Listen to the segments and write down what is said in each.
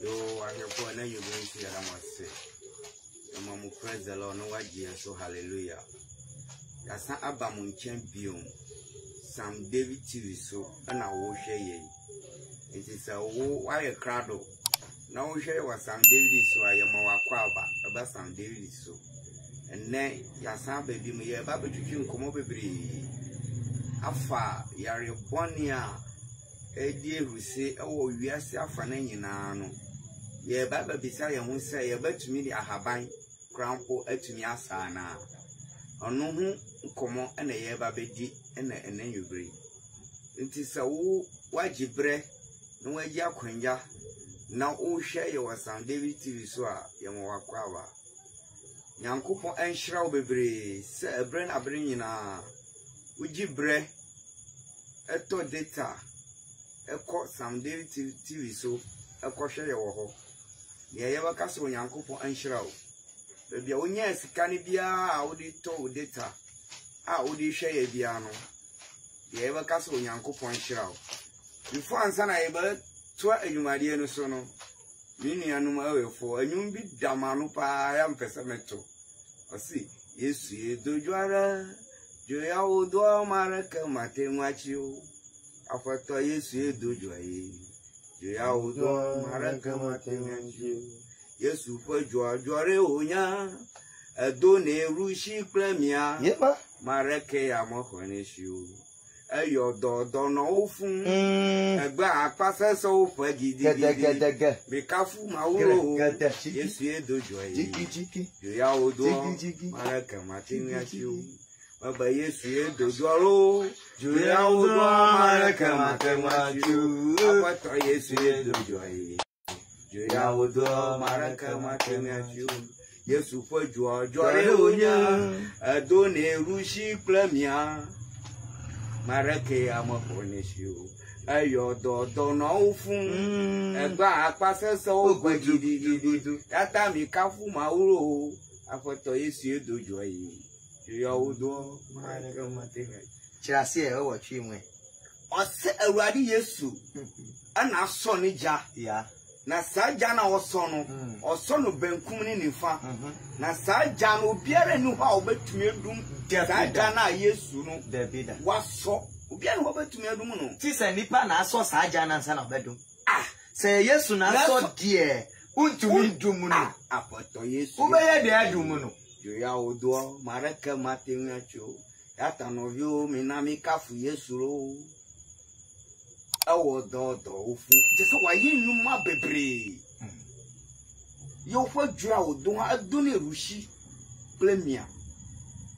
Yo, I hear for now you're going to see what I must say. Your mama praise the Lord, no what so hallelujah. That's not about my champion. Sam David TV so, and I will share ye. It is a why a crowd. Now we share what Sam David so I am our quaba about Sam David so. And then Yasan baby me a baby to kill come over Afa yare bonia edi who say oh we are safanin no. Ye baba bisa ye hu say ye batumi di ahaban krampo atumi asana. Ono hu komo na ye baba di na enanyubre. Nti sa wo wagibre no wagi akwanja na wo hwe ye wasan David TV so a ye mo wakwa Nyankopon enhira wo bebre se ebre na bre nyina ujibre eto data eko Sam David TV so eko hwe ye wo ho ye ye baka so Nyankopon enhira wo bebia wonya sika ne bia a wodi to data a wodi hwe ye bia no ye baka so Nyankopon enhira wo before ansa na ye ba to adwumade no so no Minianum awefo anyum bi damanu pa ya mpese meto osi Yesu edojwara joya odo maraka matemwachio afato Yesu edojwaye joya odo maraka matemwachio Yesu fojware onya edo ne rushi premia yeba marake ya mohoneshu Ayo do no fun egba apase so fa gidi be kafu mawuro Yesu edojo jiki yo ya odo maraka matini achiu baba Yesu edojo ro yo ya odo maraka matini achiu apato Yesu edojo yo ya odo maraka matini achiu Yesu fojo jore onya edo ne rushi premia Marake amaponeshu ayo do no fun egba apase so gidi tata mi kafu mawuro afoto Yesu edojo yi yo odo marake matega chirase e wo twimwe ose awurade Yesu ana so ne ja ya na saja na oso no benkum ni nifa na saja no obiara ni ho a obetumi edum saja na Yesu no David waso obiara ho obetumi edum no ti se nipa na aso saja na nsa na obedum se Yesu na so die untumi dum no apoto Yesu ubeye de adum no yo ya odo maraka matenyacho yata no vio minami kafu Yesu ro awo do ofu just why you ma bebre yo fo dura odo adone rushi premia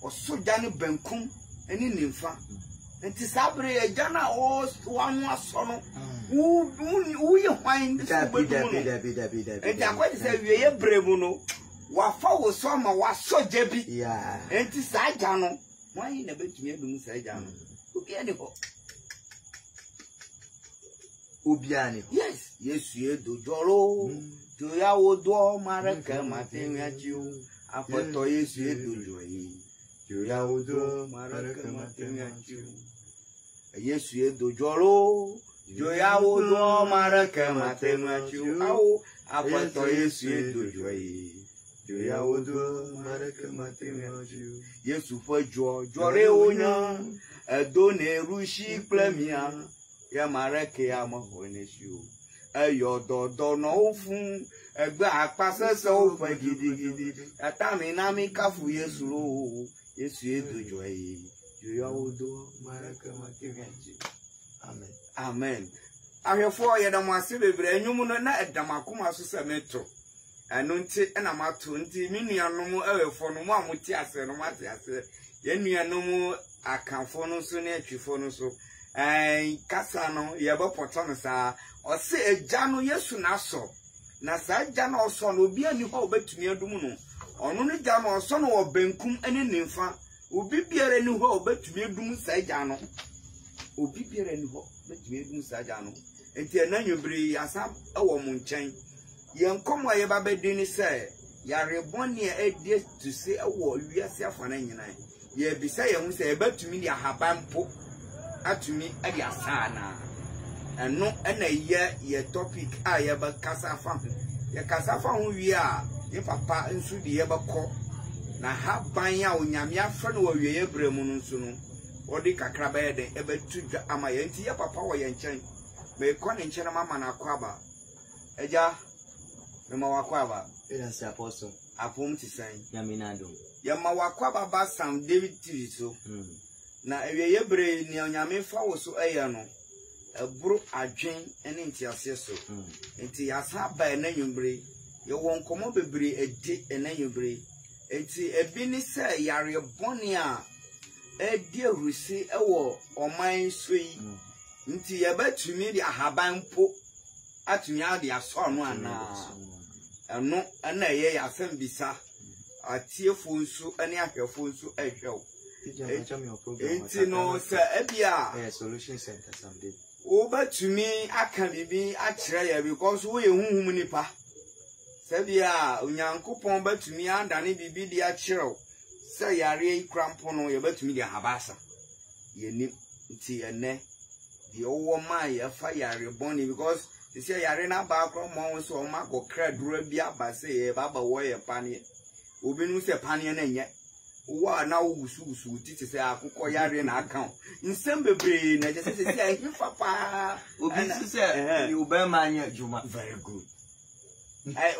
osoja ne benkum eni nimfa enti sabre e jana o wanu aso no wo ye hwan David enti akwadi se wiye bremu no wafa wo so ma wasoja bi enti saja no why na betumi adum saja no obi ani ho Obiani. Yes, Yesu edojoro. To ya odo maraka matenyachiu. Afoto Yesu edojoyi. To ya odo maraka matenyachiu. Yesu edojoro. To ya odo maraka matenyachiu. Awo afoto Yesu edojoyi. To ya odo maraka matenyachiu. Yesu fojo jore onya. Edo ne rushi premia. Ya marake ya mahoneshu ayo do no fun egbe apase so fa gidi atami na mi kafu Yesu ro Yesu edojo yi yo odo marake mateganji amen ahefo ye da mwase bebre anwum no na edamakoma so semetro anu nti na mato nti minuanom awefo no mo amuti ase no mate ase ye nuanom akanfo no so na atwifo no so kasa no yeba potano sa o se eja no Yesu na so na sa eja no so no obi ani ho obetumi adum no ono no ja no so no obenkum ene nimfa obi biere ni ho obetumi adum sa eja no obi biere ni ho obetumi adum sa eja no enti enanwebri asa ewo mu nchen ye nkomo ye ba bedi ni se yare boni e die to se ewo wiase afana nyina ye bisa ye hu se ebetumi ni ahabampo atumi adi asana and no and a ye topic I ever casa fan. Ye casa fan we are, ye papa and should be ever call. Na have buying out Yamia friend or ye bremunsuno, or the cacrabe, ever to Amayanti, papa or Yanchen. May con in Chenamana Quaba. Eja, Memawaquaba. It has the apostle. Apom to say, Yaminado. Yamawaquaba bas Sam David Tiso. Na ye bre near Yamin Fowl so ayano. A brook a drain and into your sister. Into your sap by a name bre. You won't come up a bre a dick and then you bre. It's a binisa yari bonia. A dear receipt a war or mine sweet. Into your bed to me the haban po. At me out the son one and no, and a ye are sent bisa. A tear phone so any of your phone so a show. It's no, sir, Ebia. Solution center someday. Over to me, I can be actually because we whom nipa. Sabia, Unyanko Pomba to me and Danny be the actual. Say, Yari crampono, you bet me the habasa. Ye nip tea and ne. The old Maya fire bonny because they say Yarena background monks or Marco Crad Rubia, but say Baba Way a panny. Ubinus a panny and yet. Wa now so teach say akukọ yare na account nsem bebre na just say he papa obi say you be man adwuma very good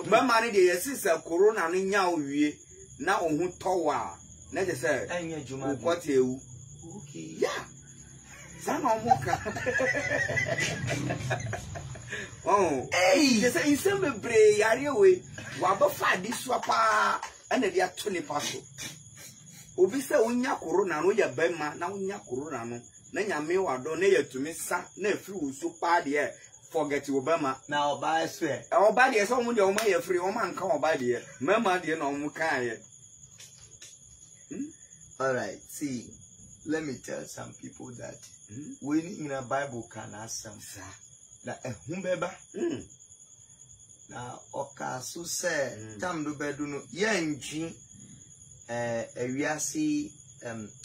be man dey yes say corona no nya owie na ohun towa na just say anya adwuma what ewu okay yeah sana omuka oh hey just say nsem bebre yare we wa ba fa di so pa na dia to ni paso obi se unya corona no ya bema na unya corona no na nyame wado na yatumi sa na afiri usu pa de forget obama na oba swe oba de so mu de o ma ya free o ma nka oba de mama de na o mu kan ye. All right, see, let me tell some people that when in a Bible can ask some na ehumbeba na okasu se tam do bedu no yenji ewiase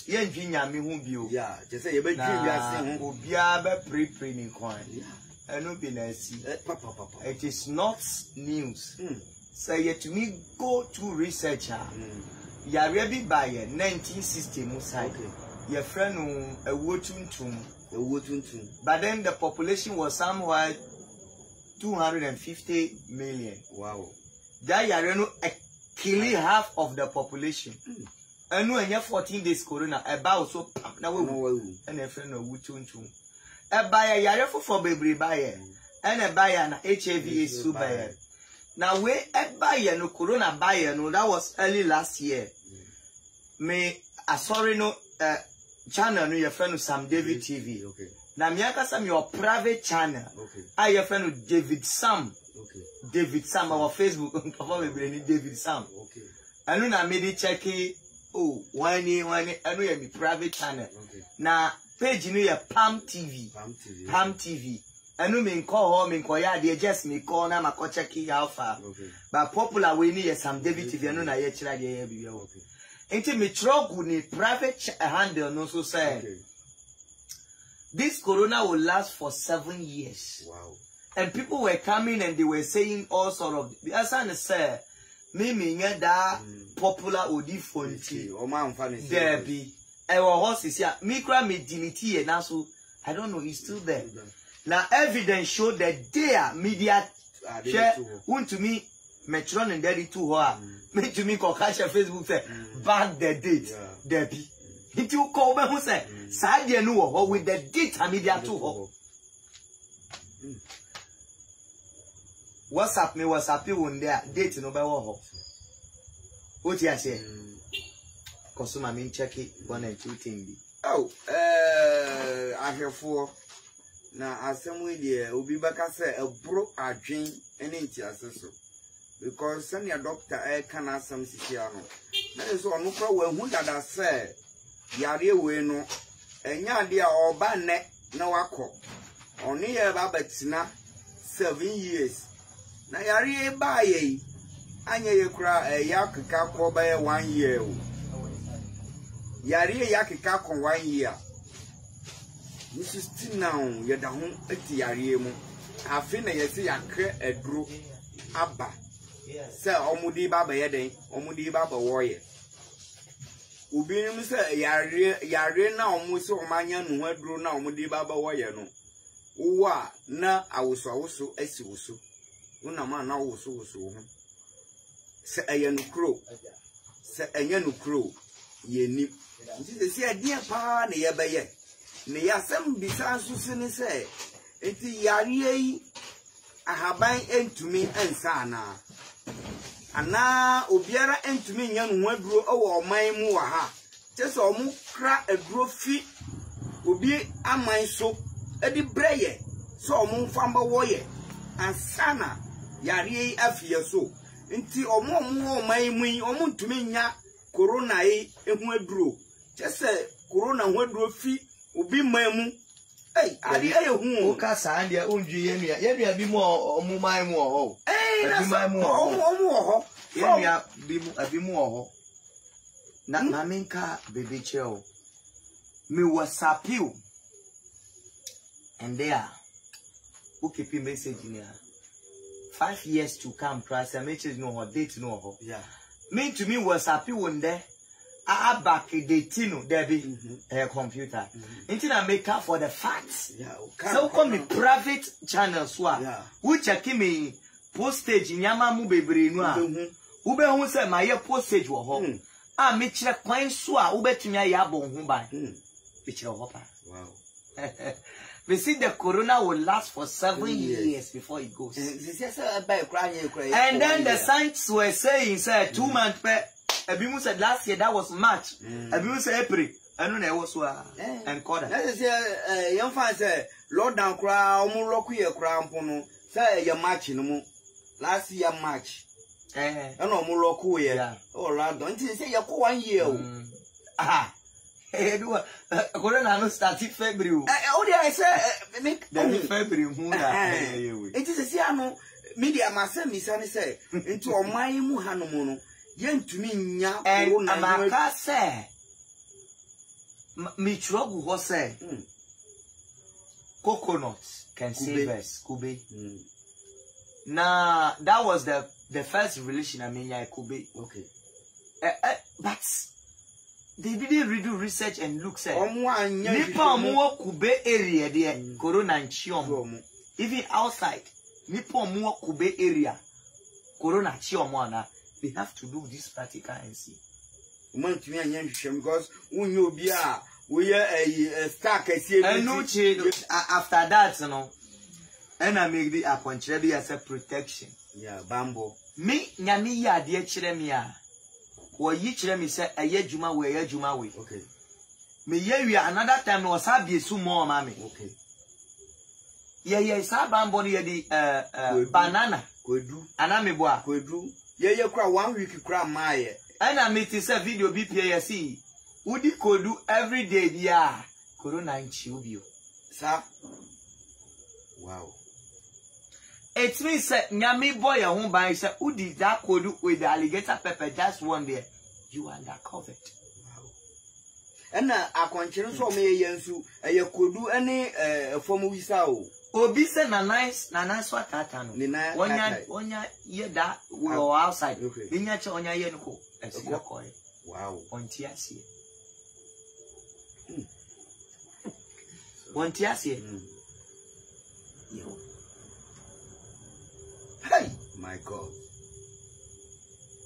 yenji nyame hu bio yeah je say ye be dwi wiase hu obia be pre ni kwan eno bi na si it is not news say yet me go to researcher yare bi by 1960 mu side your friend ewo tuntum but then the population was somewhere 250 million. Wow. That yare no killing half of the population. And no, 14 days corona about so na we and a friend of wutuntum. A buyer yare for baby buyer and a buyer na HIV is so buyer. Now we a buyer no corona buyer no that was early last year. Me sorry no channel no your friend of Sam David TV. Okay. Na miaka some your private channel. Okay. I your friend of David Sam. Okay. David Sam our Facebook papa we bring David Sam. Okay. Anu na me dey check oh wani anu ya mi private channel. Okay. Na page no ya Pam TV. Pam TV. Anu me nko ya dey just me call na mako check how far. Okay. But popular we ni Sam David TV anu na ye kira dey here bi. Okay. Enti me trog ni private handle no so say. Okay. This corona will last for 7 years. Wow. And people were coming and they were saying all sort of the answer is say me that popular odi fonti o man funny there be our horses here mikra me dignity and also I don't know he's still there. Now evidence show that their media share want to me metron and daddy to her me to me catch Facebook say back the date there be if you call me who say side you know with the date media to her. WhatsApp you there date no be wo. What you say? Consumer mean check it 1 and 2 thing. Oh, I hear for now asem we there obi baka say a bro adwen ene ntiaseso because send your doctor can asem sisia no na so onu kra we hu dada say yare we no enya ade a oba ne na wakọ oni ye ba batina 7 years na yare ba ye anya ye kra yakeka ko ba 1 year o yare yakeka ko 1 year Mrs. Now, yet the home at the Ariemo. I think I see a crack a drew abba. Sir Omudi Baba Yede, Omudi Baba warrior. Ubin, sir, Yare now, Muso Manyan, who had drew now, Omudi Baba warrior. No. Uwa, na, I was also a susu. Unama now was so. Sir Ayan Crow. Sir Ayan Crow. Ye nip. See a dear pa, near by ye. Ne yasem bisa susini se enti yare ahaban entumi ensana ana obiara entumi nya no aduro owo oman mu wa ha chese omu kra aduro fi obi aman so edi breye so omu famba woye ansana yare afie so enti omu oman mu omu ntumi nya corona yi ehu aduro chese corona hu aduro fi Ubi memu. Hey, adi hu. Oka sandia unji yenua. Yenua bi mu omumai mu oho. Bi mai mu oho. Yenua bi mu oho. Na maminka baby cheo. Me wasapiu. And there. Ukipi message in here. 5 years to come. Price a message no ho. Date no ho. Yeah. Me to me wasapiu on there. I back the tino Debbie computer. Until I make up for the facts. Yeah, so come the private channels which are me postage in Yama Mube Noa. Ube who said my postage were home. I make a coin swa ube to me yabo who by picture of hopper. Wow. We see the corona will last for 7 years before it goes. And then the scientists were saying, sir, 2 months per. Abimu said last year that was March. Abimu said April. I don't know what's and quarter. That is young fan say Lord down cry, lock your crown pono. Say your March no last year March. I know more local year. Oh Lord, don't you say you're 1 year? Aha. Hey, do Corona no started February. Oh, I say make February. It is a siano media myself, Miss Annie say into a my muhanomono. Yen to me nya and Amaka say me trouble was say coconuts can save us Kube. Nah, that was the first relation I mean Kube. Okay. But they didn't redo research and look say Nipa more Kube area there corona and chiom even outside Nipa more Kube area corona chiom. We have to do this practical and see. Because we are a stack. And no change after that, you know. And I make the appointment as a protection. Yeah, bamboo. Me, Nami, ya dear Chiremia. Or ye Chiremi said a year Juma way, a Juma way. Okay. Me, yeah, another time was happy so more, mammy. Okay. Yeah, sa bamboo near the banana. Could do. Anameboa. Could do. Yeah, cry 1 week, cry my. And I made this video BPAC. Would you could do every day, yeah. Corona and Chubio. Sir. Wow. It means that Nyami boy a home by say, who did that could do with the alligator pepper just one day? You undercovered. Wow. And I continue for me, Yensu, and you could do any form we saw. Obi say na nice what tata no. Onya ye that we are outside. Inya che onya ye no ko. Esika ko e. Wow. Onti asie. Onti asie. Hey, my God.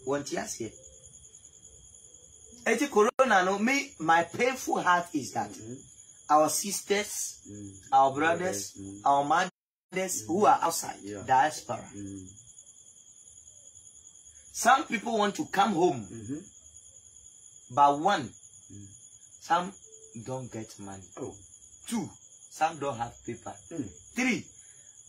Onti asie. Eti corona no me my painful heart is that our sisters, our brothers, our mothers who are outside, diaspora. Some people want to come home, but one, some don't get money. 2, some don't have paper. 3,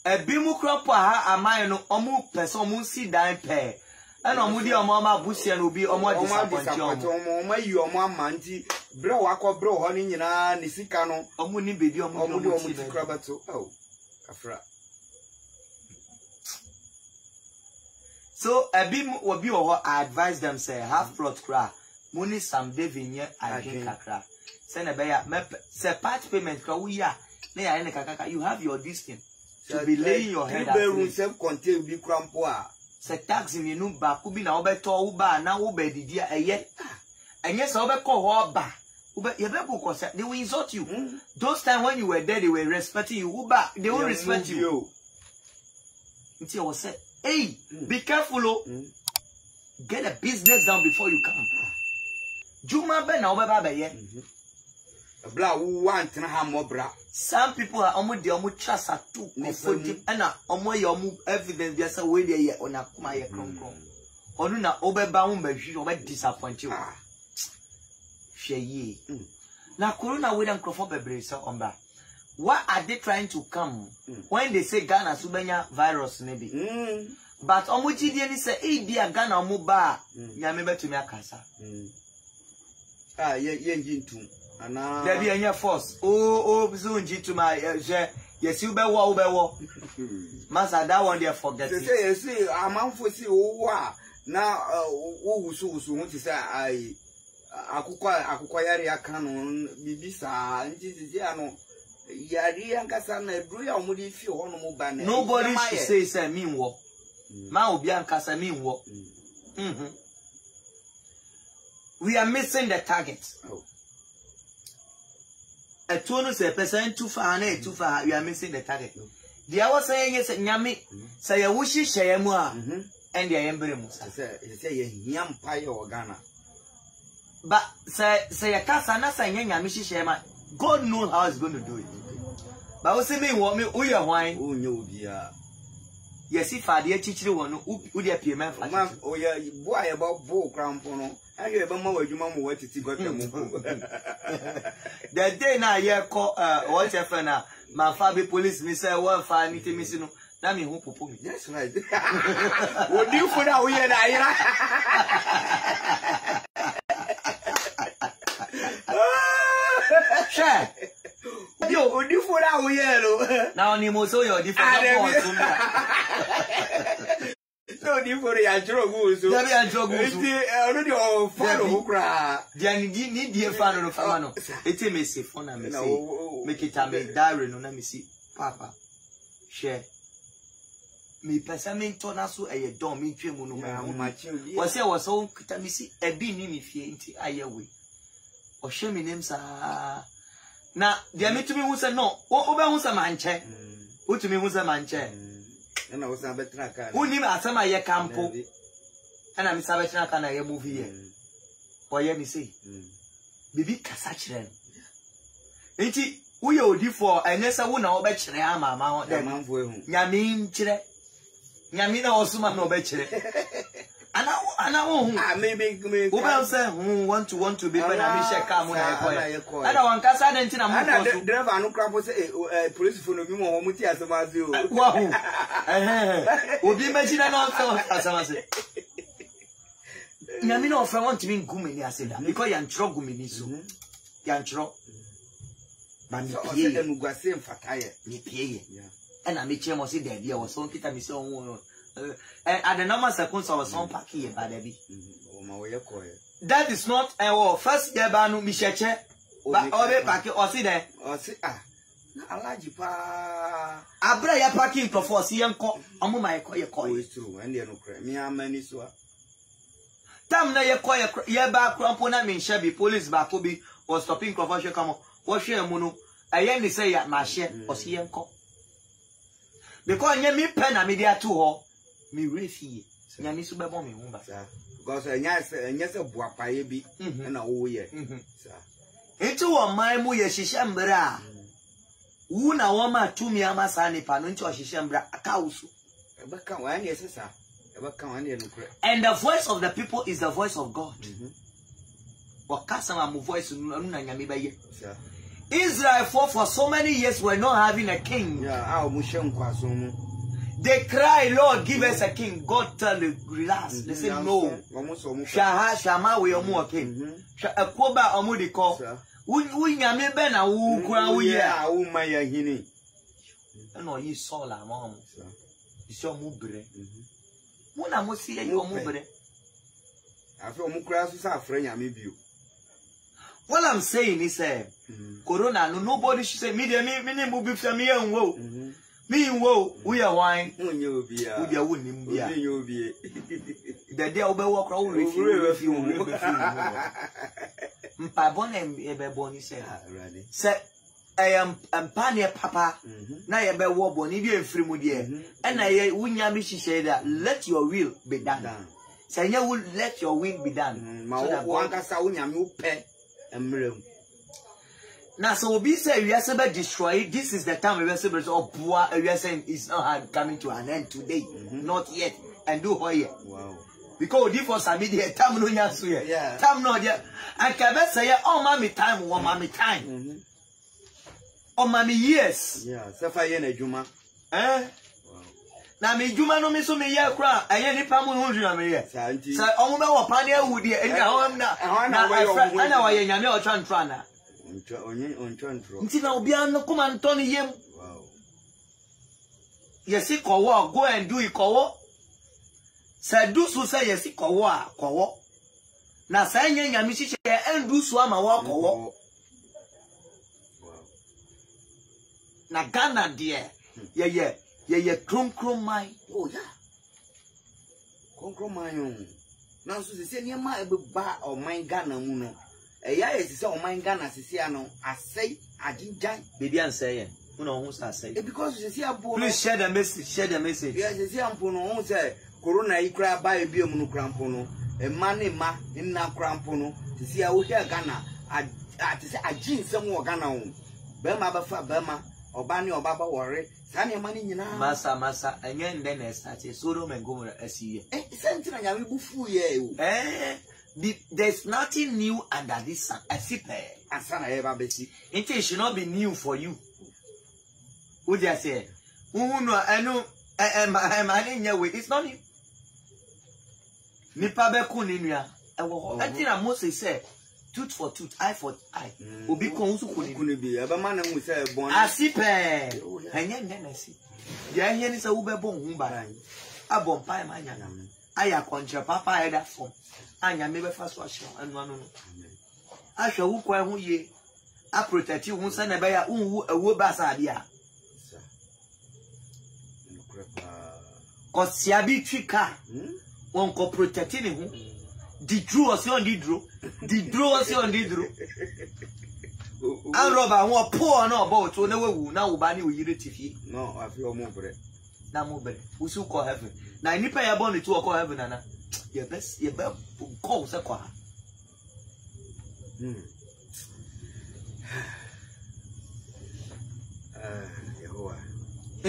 a bimu crop ha amay no omu person omu si dan pe. And omudi omama busi and ubi omo disappoint omo you omo amanti bro wako bro ho ni nyina ni sika no omu ni baby omu ti krabato afra. So ebi obi ho advise them say half plot cra money some day vinye again kakra say na be ya say part payment cra we ya You have your distance to be laying your head at rest. Self-contained be crampoa. Se tax in you back could be now better uba now obey dear a yet. And yes, over call ba. They will insult you. Those times when you were there, they were respecting you. Uba, they will respect you. Until I was said, hey, be careful, oh. Get a business down before you come. Juma ben now baba ye. Bra who want to have more bra. Some people are almost the almost trust at 2 and almost your evidence there's a way there on a my crom. Onuna overbound by you over disappoint you. She now corona with them crop bracer on back. What are they trying to come when they say Ghana Subenya virus maybe? But Omuchi Diani say, hey, dear Ghana Muba, Yameba to me a casa. Yen too. There be any force. Oh, soon to my yes, you be war. Master, that one they forget. Say, see, I'm out for see, oh, now, who want to say, I acquire a canon, Bibisa, and this is Yano. Nobody should say, say, mean war. Mao Bianca, mean war. We are missing the target. A 2% too far, too far, we are missing the target. The hour saying is Yami, say a wishy Shayamua, and the emblems. Say a yam pie or Ghana. But say a Casana saying Yamishi Shama, God knows how it's going to do it. But what's the mean? What me? Who you wine? Oh no, dear. Yes, if I dear teach you one, who dear peer man? Oh yeah, boy about bull crampono. I hear about my mama what to see got them. The day now, yeah, call whatever now. My father police me say, well, fine, meeting missing. That me who popo me. That's right. What do you put out here? Share. Yo, you for that yellow. Now, you must show your different. No, you for your drugs. There be a drug. Already all follow cry. There need dear father of Famano. It's a messy phone. I make it a make diary. No, let me see. Papa, share. Me personally turn us to a dome. Me trim on my children. Was there was so can me see a beanie if you ain't I away. Or show me names are. Now, dear me to me who said no. What was a man check? Who to me was a man check? And I was a better. Who knew as some year campo? And I'm Sabatina can I move here? Or let me see. Bibi Casachren. Ain't it? We owe you for and yes, I won't know bet Yama, Mount Yamin Chile. Yamina also no bet. And I won't. Maybe who else say who want to be when I shall come when I call. I don't want Casa and Tina. I driver no crap was a police for no more Mutias about you. Wow. Would be imagine also as I say. Yamino from want to be Gumini, I said, because you're Gumini so. Yantro. But you got same for tire. And I make him see the idea was so kita me so. And at the normal seconds I was some parking by the that is not a first year banu Micheche, but all the parking or see there. Or see, I like you, pa. I bring your parking for see and call. I'm my call is true, and you know, me, I'm many so. Tam na ye back crampona mean shabby police back will be or stopping conversion come on. What share mono? I only say at my share or see and call. Because you me pen a media to her. Me refi nyame so bebo me hu ba because yes a boa paye bi na wo ye sa enti wo man mu ye hihye mbra wu na wo ma tumi amasa ni pa no enti o hihye mbra aka wusu e ba kan wa ne sesa e ba kan wa ne no kure and the voice of the people is the voice of God wa kasama mu voice no na nyame ba ye Israel for so many years were not having a king yeah mu hye nkwaso mu. They cry, Lord, give us a king. God tell them, relax. They say, no. Shaha, Shama, we are more king. Akoba, Amudiko. We yame bena, who cry, we are, who my hini. No, you saw la mom. You saw Mubre. Mona must see you Mubre. I feel Mucras, our friend, I may be you. What I'm saying is, Corona, no, nobody should say, me, move from me and woe. Me and woe, we are wine. You'll be a wouldn't be. You'll be The day will walk over if you Pabon and Bonnie said, I am Pania Papa, na be war boni bi enfri mu de e na ye wunya mi hihye da let your will be done. Say you will let your will be done. Ma wo ankasa wunya mi upe emrem. Na so obi say we are be destroy. This is the time we are saying boa we are saying it's not coming to an end today. Not yet. And do hoye. Wow. Because if for some media time no nya so ye. Time no there. And can be say oh mama time, one mama time. Oh, mommy, yes. Yeah, Safa yen ejuma. Wow. Na me juma no me so me ye kra, aye nipa mu no hunu me ye. Say omo be wo pane awudi e nya ho na. Ana wa ye nyame o twa ntro na. Ontwa ntro. Nti na obi an kuma nto ne yem. Wow. Yes kowo, go and do it kowo. Say do so say yes kowo a kowo. Na say nya nyame hihye en do so ama wo kowo. Na Ghana dear, yeah, krum mine. Oh yeah, krum mine. Now so they say near my ba or mine Ghana muno. Yeah, it's so mine Ghana sisiano. I say I didn't baby and say no who say because you see a boy. Please share the message. Share the message. Yes, you see I'm pono say corona ikra ba ebi mu no krampono. E mane ma nna krampono. To see a wo here Ghana. I say I jin some Ghana on. Bema ba fa bema. Obani obaba worry. Sani mani nyina. Masa enye nde na start Sodom and Gomorrah asiye. Senti na nyame bufu ye o. There's nothing new under this sun. Asipe. Asana eba besi. It should not be new for you. Who just say? Who no enu it's not new. Nipa be ku ni nua. Ewo ho. Enti na Moses say tooth for tooth, eye for eye. Obi kon so kuni bi aba man na mu say bon. Asipe. Enye nde na si. Ya hie ni say wo be bon hu ba. Abon pai ma nya. Aya kontra papa eda fo. Anya me be fa so ahye anu anu no. Ahwe wo kwa hu ye. A protect you hu say na be ya unwu ewo ba sa bia. Kosia bi twika. Won ko protect ni hu. The drew was on the drew. The drew was on the drew. And Robert, what poor no about to know now Bani will you TV. No, I feel more bread. Now more bread. Who should call heaven? Now you pay a bonnet to call heaven, Anna. Your best, your best calls a car. In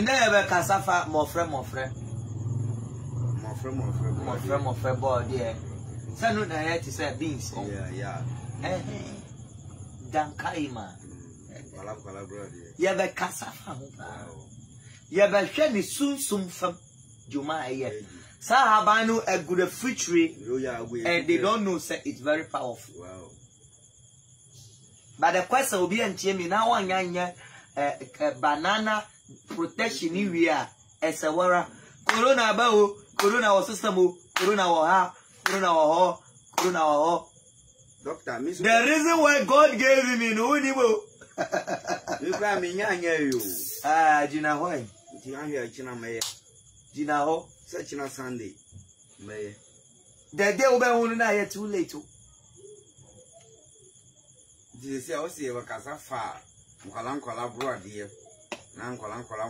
there, Casafa, more friend, boy, dear. Sanu na yet is a beans. Yeah. Dankaima. Yaba Casafa. Yaba Shani soon from Juma. Sahabano a good fruit tree, and they don't know say it's very powerful. Wow. But the question will be and Jimmy now one banana protection area as a wara. Corona bao, Corona was system, Corona wa. Corona. Doctor, Miss. The reason why God gave him in Unibo. You cry me, you. Gina Hoy. Gina May. Gina Ho. Such a Sunday. May. The day will be one too late. Did you say, I see a Casafa? Mukalankola broad dear. Nankolankola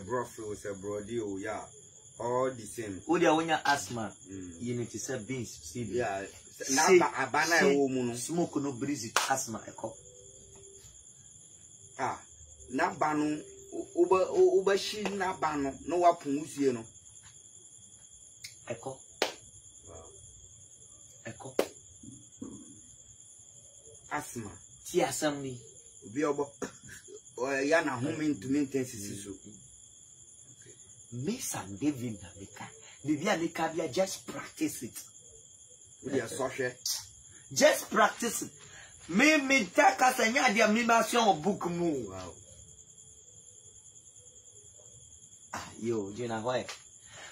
broth a broad yeah. All the same. Would you win your asthma? You need to say beans. See, yeah. Now, a banana woman smoke no breezy asthma. Ah, na banu uba shi na banu no wapun usie no. Echo. Asthma. Ti asami. Obi obo. Ya na home into maintenance so. Miss and David Namika, just practice it. Just practice it. Me take us a yadia mimation book move. Wow. Ah, yo, Gina, why?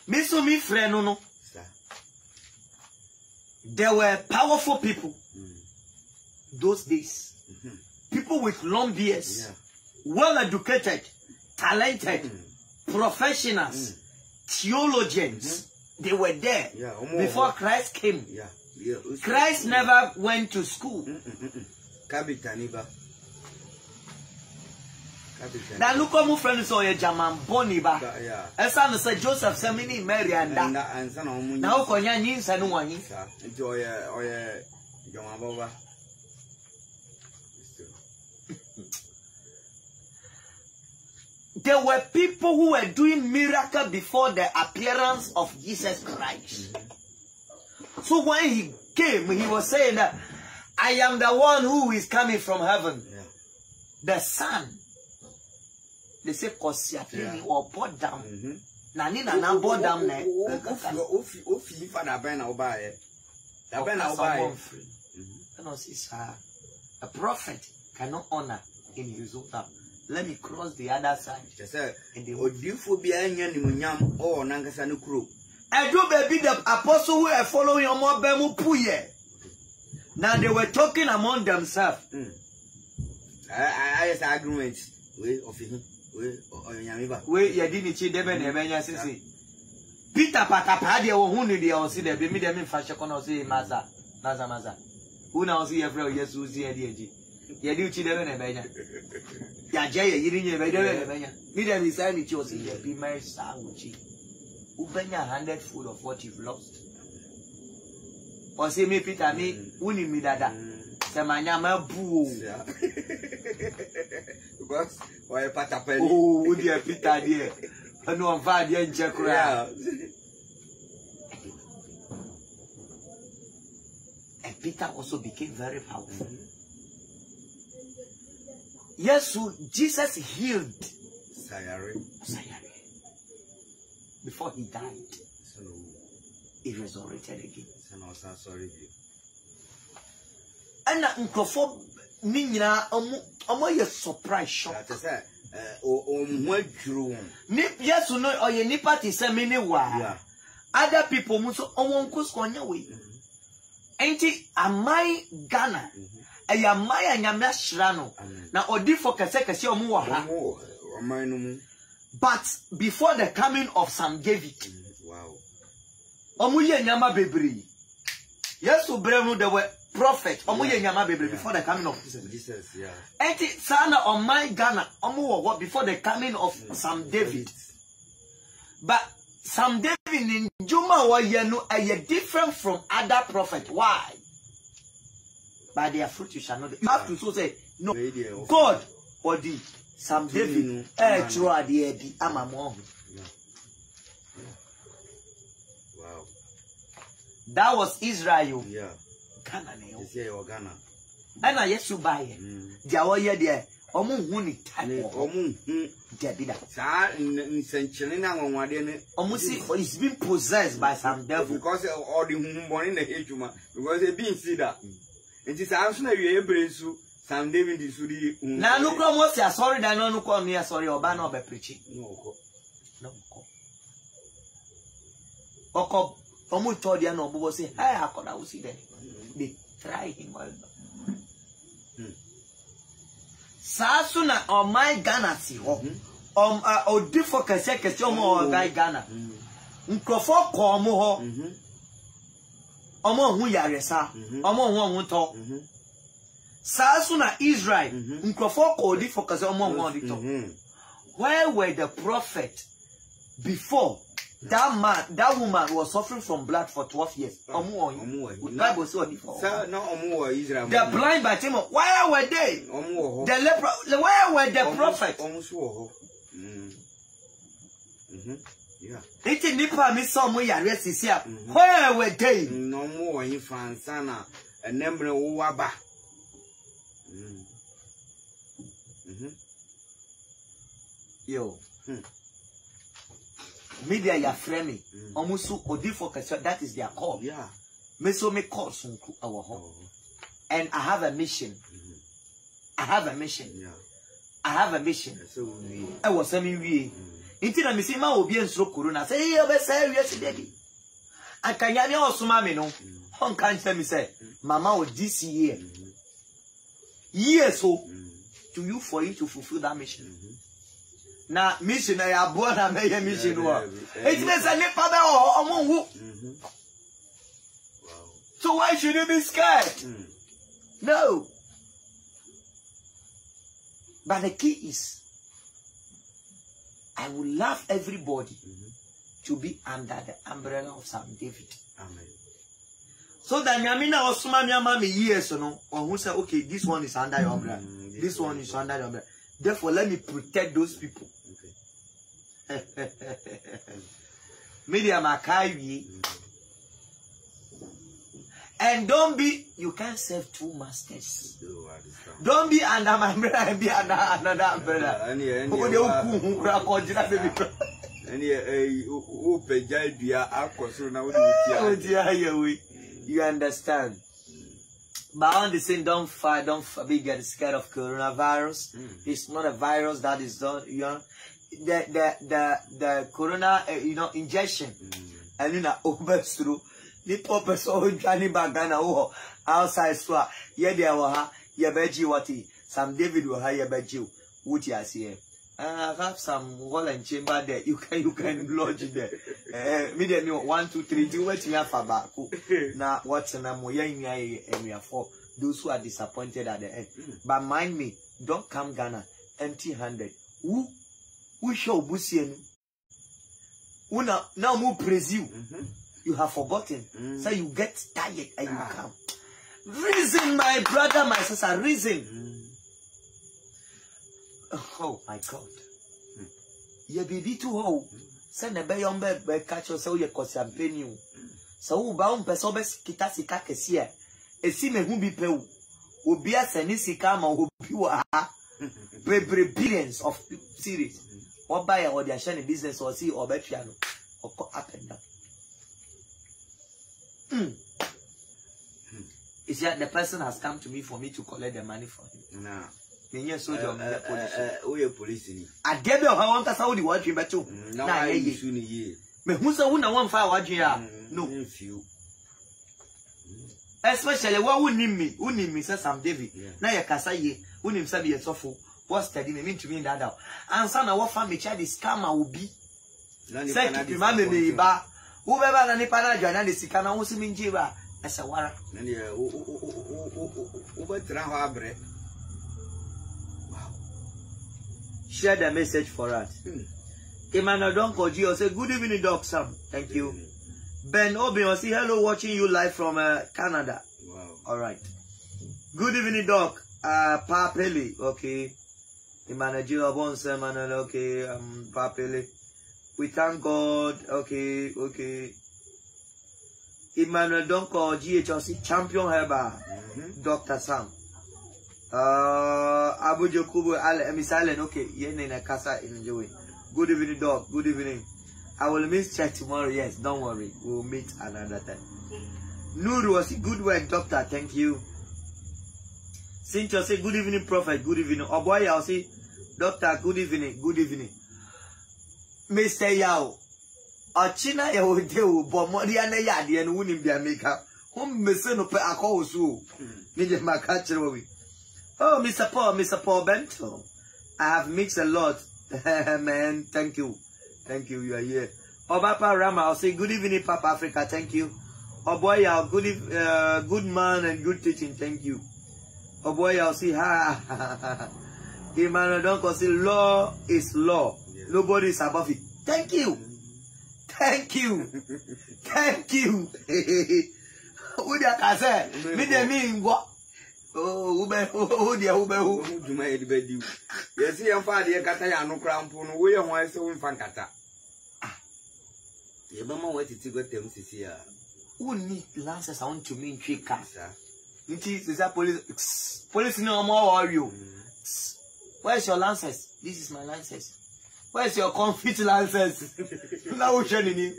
Miss me friend, no. There were powerful people. those days. People with long beards, well educated, talented, professionals, theologians, they were there before Christ came. Christ never went to school. Now look at my friend so Jaman Boniba. And son said Joseph Semini Mary and that. Now Konya Nins and one. There were people who were doing miracles before the appearance of Jesus Christ. So when he came, he was saying that I am the one who is coming from heaven. The Son. They say Kosiapini or Bodam. Nanina na Bodam ne. A prophet cannot honor in his own time. Let me cross the other side. And do baby the apostle who are following Omobemu Puye. Now they were talking among themselves. I agreement way of him. We didn't see them and Peter Patapadia or who knew the Ossi, the Bimidam in Fashion Maza. Who now see every yes, who's the idea? You do them and Benya. Yajay, you didn't Benya. Midam is only chosen, be my sandwich. Ubenya 100 full of what you've lost. Or say me, Peter, me, winning me that. Samanyama boo. Because why Patapel? Oh, dear Peter, dear. I know I'm bad, young Jack. And Peter also became very powerful. Yes, so Jesus healed Sayari. Before he died, he resurrected again. And Nkofo Nina omo ye surprise shock. Yes, you know, or ye nipa ti se many wa. Other people muso omo nkoskonya we. Enti amai Ghana. Ayamai anyamya shrano. Na odi for kese omo wa ha. But before the coming of Sam David, omo ye nyama bebre. Yes, ubremu there were prophet, before the coming of Jesus. And Sana on my Ghana, before the coming of Sam David. But Sam David in Juma was different from other prophets. Why? By their fruit you shall know. You have to so say, no, God or the Sam David, wow. That was Israel. Yeah. Ghana. And I yes, you buy it. Jawa there. Omu type. It's been possessed by some devil. Because all the born in the Hejuma. Because they been see that. It is answer you able to Sam David is really. Now look almost sorry that no come near sorry or ban be preaching. No. Oko Omu told you no but say hey I could see them. They try him well. Sasuna on my Ghana si ho. Odi for kese omo guy Ghana. Nkrofo ko omo ho. Omo hu yaresa. Omo hu to. Sasuna Israel. Nkrofo ko odi for kese omo hu to. Where were the prophets before? That woman was suffering from blood for 12 years. Bible said Israel. The blind Bartimaeus, where were they? The leper, where were the prophets? Where were they? No more in Fransana, a number of Waba. Yo. Media ya frame almost odi for that is their call. Yeah. Me so me call some our home. And I have a mission. I have a mission. Yeah. I have a mission. So I was saying we. Until I see my obi so corona. Say you be say yesterday. And can you also mama no? Hon can tell me say mama o this year. years to you for you to fulfill that mission. Now, mission I born a major mission. It means a father or among who. So why should you be scared? No. But the key is, I would love everybody to be under the umbrella of Sam David. Amen. So that Yamina or Sumami years, or who say, okay, this one is under your umbrella. This one is under your umbrella. Therefore, let me protect those people. Okay. Media Makai. And don't be, you can't serve two masters. Don't be under my umbrella and be under another umbrella. You understand? But on the same, don't be get scared of coronavirus. It's not a virus that is done. You know, the corona, injection, and you know, opens through. The purpose of Johnny Bagana outside swap. Yeah, there were ya veggie what Sam David will hire veggie. Would you see? I have some wall and chamber there. You can lodge there. Me there 1, 2, 3. Do what you have for back. Now what's an amoya and we are for those who are disappointed at the end. But mind me, don't come Ghana empty-handed. Who show Busian? Who now more praise you. You have forgotten. So you get tired and you come. Reason, my brother, my sister, reason. Oh my God. Ye baby too ho. Send a bayon bed catch yourself your campaign. So bound pesobes kitasika kesia. A sime who be peu. Will be a senisicama who be billions of series. Or buy or their shiny business or see or bet or up and down. It's that the person has come to me for me to collect the money for him. Nah. So police. I gave you how want us how the watching but too. Now I soon ye. Me who's a woman one fire watching ya? No. Especially what would name me, says Sam David. Now you can say, who name Sabi and Sofu. What's study me mean to me in that out. And son of what family child is scammer will be. Second, remember me, ba. Whoever the Nipana join and the Sikana was in Jiva as a warra. And yeah, over Trahabre. Share the message for us. Emmanuel Donko Gio say good evening, Doc Sam. Thank you. Ben Obion say hello, watching you live from Canada. Wow. All right. Good evening, Doc. Papeli. Okay. Emmanuel Gio Bonse Emmanuel. Okay. Papeli. We thank God. Okay. Okay. Emmanuel Donko GHLC champion Heba. Dr. Sam. Abu Jokubu Silent. Okay. Yene Kasa enjoy. Good evening, Doc. Good evening. I will miss church tomorrow. Yes, don't worry. We'll meet another time. Nuru was good work, Doctor. Thank you. Cynthia say good evening, Prophet. Good evening. Oboy, I'll say, Doctor. Good evening. Good evening. Mr. Yao. Ochina ya hodeu bomori ane yadi enu wuni mbia makeup. Mese no pe ako usu. Nije makachire wawi. Oh, Mr. Paul Bento. I have mixed a lot. Man, thank you. Thank you, you are here. Obapa Rama, I'll say good evening, Papa Africa, thank you. Oh boy, I'll good man and good teaching, thank you. Oh boy, I'll say ha. Emmanuel Donko say law is law. Yes. Nobody is above it. Thank you. Thank you. Thank you. Who do I say? Me de me what? Oh, who dear, who do my bed you? Yes, I'm father, Kata, no crown, we are one so in Fankata. You don't know what it's got them to see. Who need lances on to me in 3 cars? It is that police no more are you? Where's your lances? This is my lances. Where's your confit lances? Now shining.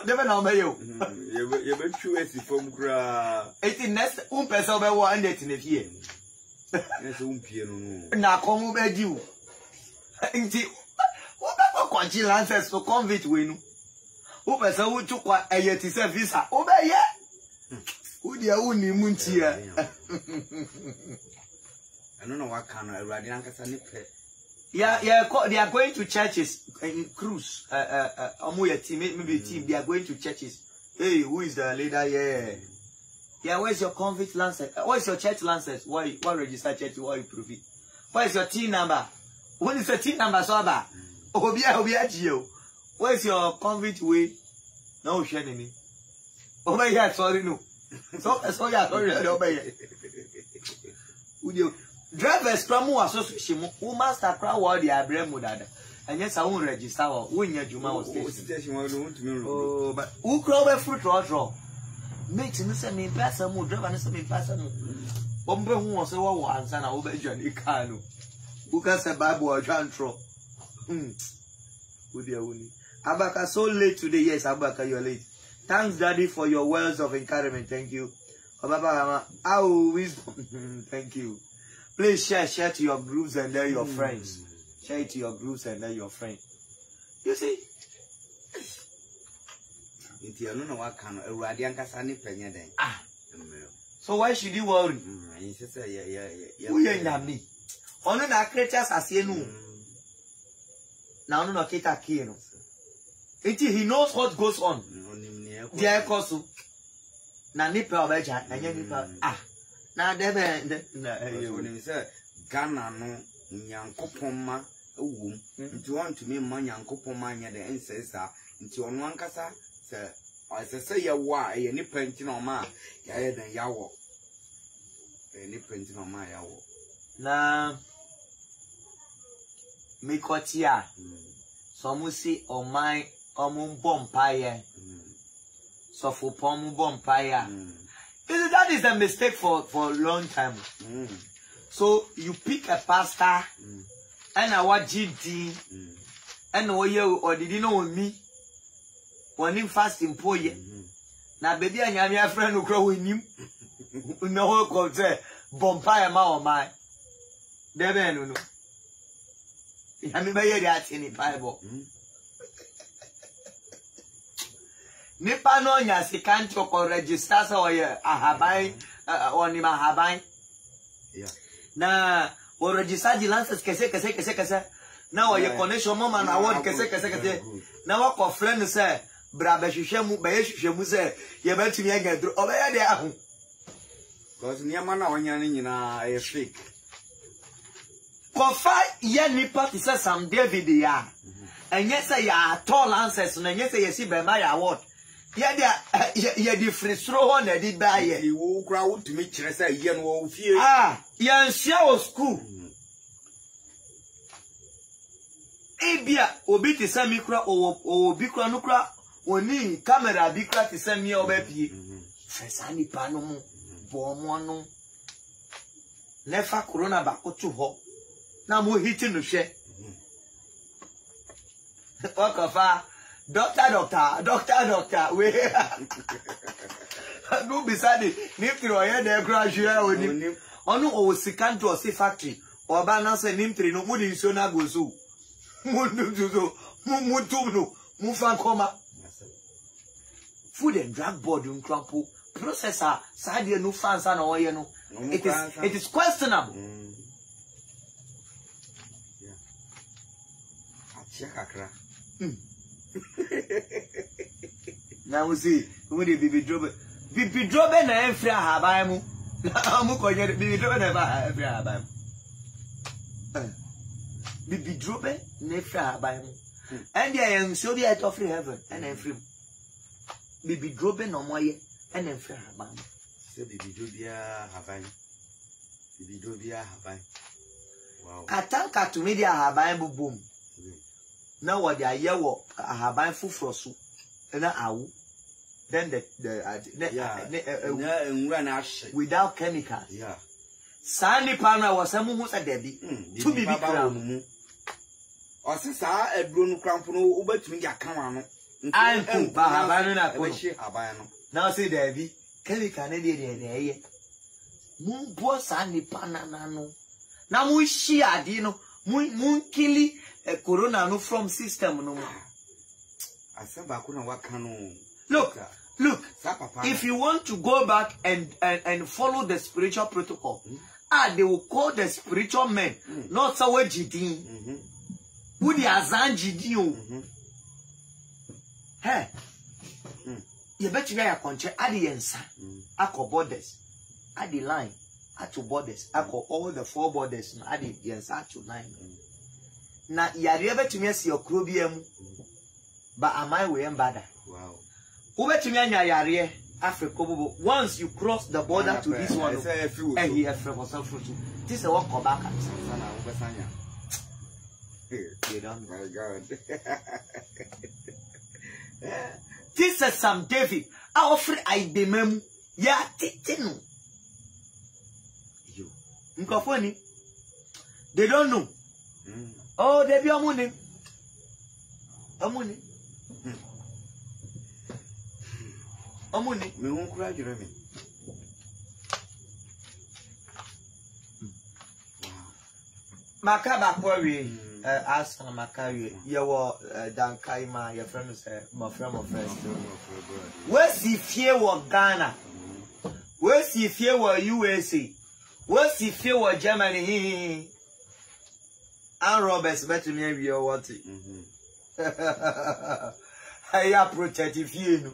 Never know you. You bet you as if from cra. 18 next person by 1 in a year. Now come over you. What quanti lances to convict win? Who person who took what a yet is a visa? Obey yet? Who dear only Muntia? I don't know what kind of radiant nipe. Yeah, they are going to churches in cruise. Team, maybe team. They are going to churches. Hey, who is the leader? Yeah. Where's your convict lancet? Where's your church lancet? Why register church? Why you prove it? Where's your team number? What is the team number? Soba. Where's your convict way? No, Shannon. Oh my God, sorry, no. So yeah, sorry, drivers from association who must acquire what they are brand mudada. And yes, I won't register or win your Juma was station. Oh, but who crowd a fruit or draw? Makes in the same person who drive and some person. Bomber who was over once and over Johnny Carlo. Who can say Babu or John Tro? Would you? Abaka so late today. Yes, Abaka, you're late. Thanks, Daddy, for your words of encouragement. Thank you. Baba, wisdom. Thank you. Please share to your groups and then your friends. Share it to your groups and then your friends. You see? So why should you worry? Who are me? Only na creatures as you know. Now no kita kino. He knows what goes on. Dear Kosu. Na nipa obeja, anya nipa na debe na say Ghana no nyankopon ma ewum nti want to me man nyankopon ma anya the ancestor nti ono ankasa se ye wo a ye nipa nti na ma ya ye den yawo nipa nti na ma yawo na mikotia so mu si oman omun paye so for pomu paye. That is a mistake for a long time. So you pick a pastor and our GD and or did you know me? When him fasting for you. Now baby and your friend who grow in him. No called say Bompire ma or my Debe no. I mean by that in the Bible. Nipa no nya sika ntoko register so ye ahaban oni mahaban yeah na o register the lances kese na o ye connection mama na award kese na wa ko friend say bra ba hwehwemu ba ye hwehwemu say ye ba tumi aga dro o ba ye de ahu cause niama na wonya ni nyina e fake kofa ye nipa ti say Sam David ya enye say ya tall lances na enye say ye si be ma ya award. Yeah, the free throw on the did buy ye. You crowd to meet Chester, yen will fear. Yeah, shower school. Ebia, obi to send me cra or bicra nucra, or ni camera bicra to send me over pie. Fesani panomo, bomono. Never corona back to ho. Now more hitting the share. Walk of Doctor, we go beside it. Nifty or there crash here on him. Onu o sikanto o si factory. Or balance and nimtri no mudi sona gozu. Mufan coma. Food and drug board in crumple. Processor, side no fans and oil no. It is questionable. Yeah. Now we see who the Bibi Drobe na enfri ahaban mu. Amu konye Bibi Drobe na enfri ahaban mu. Bibi Drobe na enfri ahaban mu. And there am so be out of heaven and enfri. Bibi Drobe no moye and enfri ahaban mu. Say Bibi Drobe ahaban. Bibi Drobe ahaban. Wow. Katanka to media ahaban mu boom. Now what they are here ahaban fufrosu na awu. Then without chemicals. Yeah. Sani pana was a mumu a debi. To be crown. Or since I a blown crampono over to me a camano. I'm now say debi. Chemical there. Moon poor Sani pana nano. Now we share dino. Moon killy a corona no from system no more. I said Bakuna Wakano. Look, if you want to go back and follow the spiritual protocol, they will call the spiritual men, not so jidin. Who the azan jidin? Hey, you bet you guys contract at the answer. Ako borders, at the line, at 2 borders, ako all the 4 borders, at the answer to 9. Now, you are able to miss your clubium, but am I way and bad? Wow. Who bet you me Africa? Once you cross the border to this one, and he has from some fruit. This is what come back. You don't. My God. This is Sam David. I offer I demem. Ya titinu. You. Nkofoni. They don't know. Oh, they be amuni. Amuni. Amuni. Me won't cry, Jeremy. Makaba Quarry. Ask Makari. You were Dankaima, your friend said, my friend of friends. Where's if you were Ghana? Where's if you were USA? Where's if you were Germany? And Robert's better name you what? I am protective you.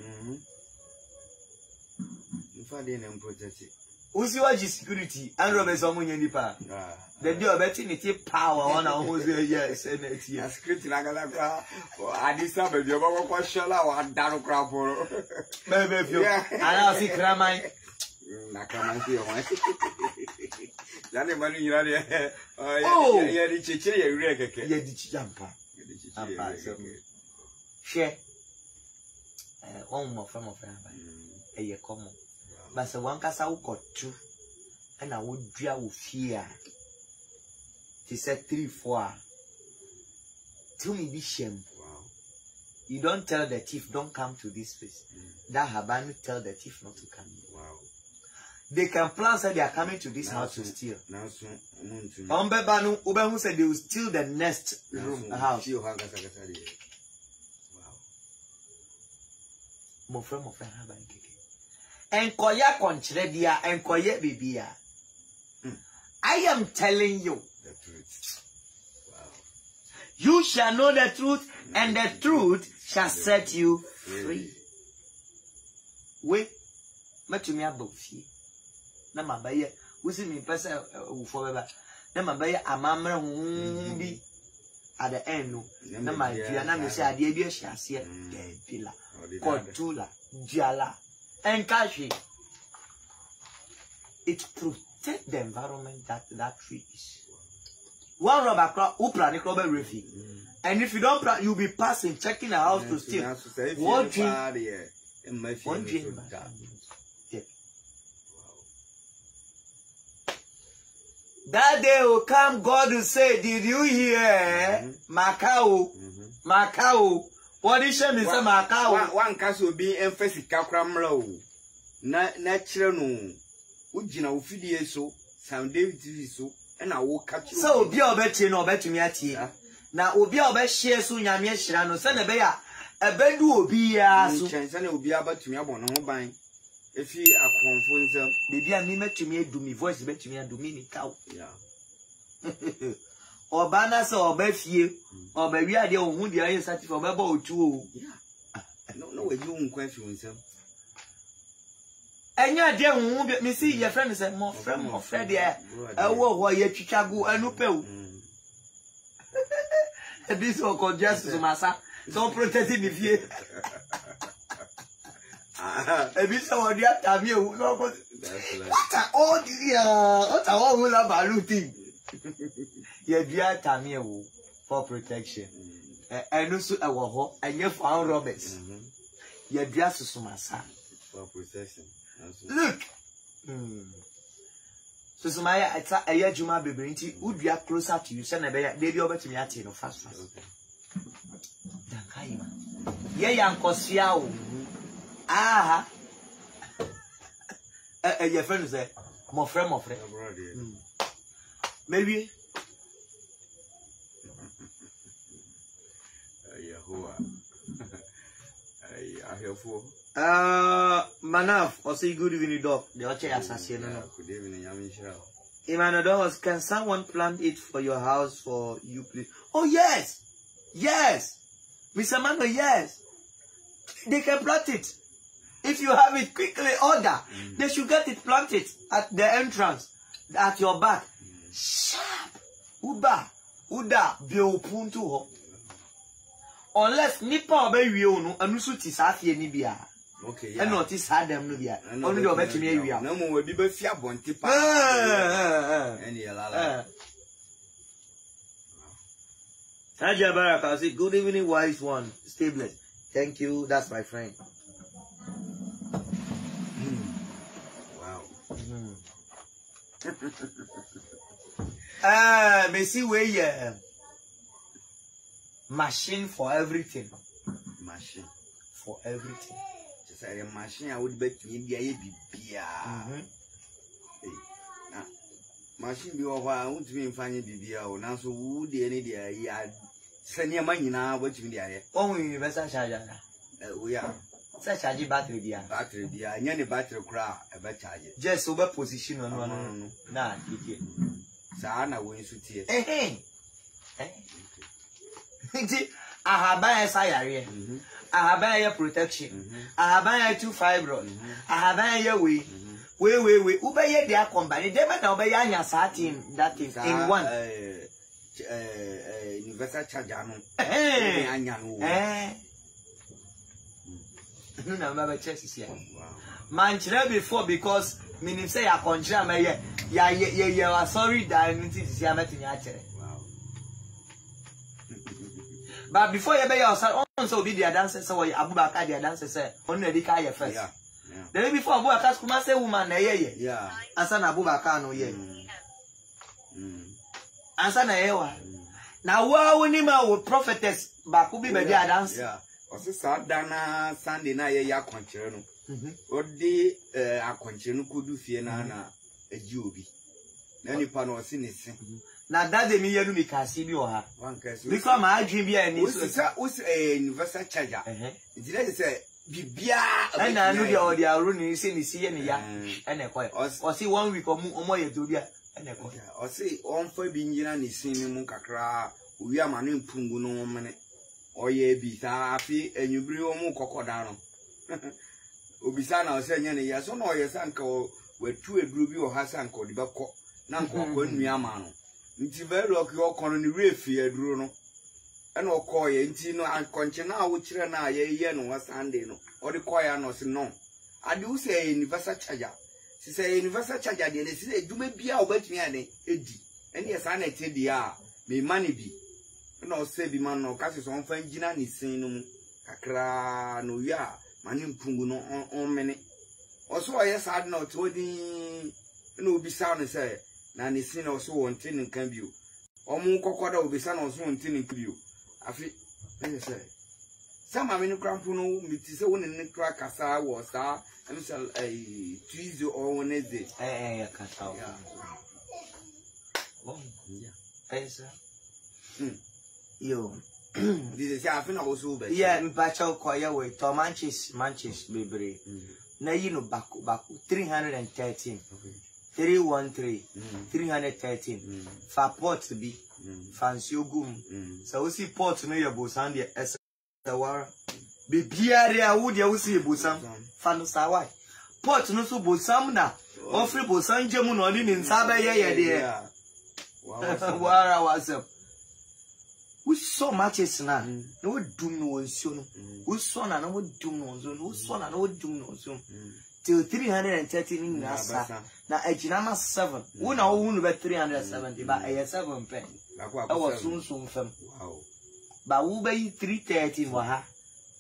If I didn't protect it. Who's your security? And Robert's on your pa. The deal betting it power on our who's yes, and it's yes. Scripting I decided you were quite sure I had done a crap for maybe if you I see Kramai. Nakamanti. That money you are oh, yeah, the chichi, you reckon. Yeah, the chijampa. Share. One more from a friend. A year common. But the one casa got 2, and I would deal with fear. She said 3, 4. To me, be shame. Wow. You don't tell the thief, don't come to this place. That Habanu tell the thief not to come here. Wow. They can plan say they are coming to this house to steal. Now soon. Umbebanu, Ubehu said they will steal the next room house. Wow. Mo friend, Habanu. And koya konchredia and koye bibia. I am telling you the truth. Wow. You shall know the truth, and the truth shall set you free. Wait, matumi abofi. Na mabaye, wusi mi pesa ufobeba. Na mabaye amamre humbi at the end no. Na madia na me say ade bi ahyiase de pila. Kodula, jala. And Kashi, it protects the environment that tree is. One rubber crop, upra ni crop refi. And if you don't plant, you'll be passing, checking the house to steal. One dream. One dream. That day will come, God will say, did you hear? Macau. Macau. What is shame is a Macau? One cast will be emphasis Kakramlo. Natural no. Ujina Ufidi so, Sam David so, and I will catch you. So be a bet you know better me at here. Now, will be a bet share soon, Yamia Shirano, send a bear. A bed will be a chance and it will be about to me upon no buying. If you are confused, maybe I mean to me, do me voice bet to me and do me cow. Yeah. Or banners or bet you, or baby idea of who the iron such for about 2. Yeah. No, way you won't question himself. And your dear won't me see your friend is a more friend of Freddy. I will why you Chicago and Upel. This will call justice, Massa. So protecting the fear. And this one, the other me, what are all the what are all who love balloting? Yeah, the other me for protection. And also, I will hope, and you found Roberts. Yeah, just to Massa for protection. Look. So Sumaya, it's a year Juma baby, would be closer to you, send a baby over to me at you fast. Yeah, young Cosiao. Ah, your friend is there. My friend, maybe. I hear for. Manav, or say good evening, dog. The Oche assassin. Good evening, Yamisha. Emmanuel Dollars, can someone plant it for your house for you, please? Oh, yes. Yes. Mr. Mano, yes. They can plant it. If you have it, quickly order. They should get it planted at the entrance, at your back. Sharp. Uda, biopuntu ho. Unless nipa obe no anusu ti sa fie ni bia. Okay, yeah. And not is had them no bia. Only the obet me wi. No mo we be fia bonti pa. Any lala. Haja Baraka, say good evening, wise one. Stay blessed. Thank you. That's my friend. Wow. Messi way machine for everything. Machine for everything. Just a machine I would bet you be a bibia. Machine be over, I won't be finding bibia or now so would the any day I send your money now what you mean. Oh, universal charger. We are such a battery beer. Battery beer, and any battery cry about charge. Just over position on one. Nah, Sana wins with you. I have buy a sire. I have buy a protection. I have buy a 2 fibroid. I have buy a way. Wait. Ubay their company. They might obey your satin that is in one. Universal charger. No, my chest is here. Manchester before because meaning say I conjure my yeah, sorry that I need to see a meeting. But before you be yourself, also be the dancer, so Abu Bakar, the dancer, say, only the car first. Yeah. The day before Abu Bakar, come say woman, yeah. Answer Abu Bakar, no, yeah. Answer na now, wow, we need my prophetess, but could be the dance. Yeah. Also, Dana Sunday night, ya concerno. What day a concerno could do Fiena a Jubi. Any pan or sin is. Now that the million we can see you are. Because my dream here was a universal charger. It say, Bibia, and I know the audio running is in the sea and ya and a quiet. Or see 1 week or more you do ya and a quiet. Or say, on for being in the same Munkakra, we are manin pungu no minute. Or ye be happy and you bring more cocodano. Ubisana saying, yes, or yes, uncle, where 2 a groovy or Hassan called the Bako, Nanko, when we are man. It's very lucky your corner reef here, Bruno. And no coy, and Tino and Conchena, which ran a year no was Sunday, no, or the choir no, no. I do say universal charger. She say universal charger, they say, do me be out with me, Eddie. And yes, I need to be may money be. No, say the man no catches on fine Gina is saying, Kakra, no, ya, Manin Pungu no on many. Also, I yes, I not told him, no, be sound and say. Nani sin also wanting in Cambio. Or more cocoda will be son also wanting in Cambio. I feel, say, some are in Crampuno, Mrs. Owen in the crack as I was, and shall a Tuesday or Wednesday. Eh, Cassa. Yo, this is half an also. Yeah, Bacho Koya way, Manchis, baby. Now you know, Baku, 313. 313, 313. For port to be fancy gum. So we see port no your bosan the Esawara. Be beer would you see bosan fan sawai. Port no so bosan na. Offer bosan jamun or in Saba ya dear. Wara was up. We saw matches now. No doom no soon. We saw no doom no soon. We saw no doom no soon. Till 313 in Nasa. Now, a Jinama 7. We know who about 370, but a 7 pen. I was soon from. Wow. But who by 313 waha?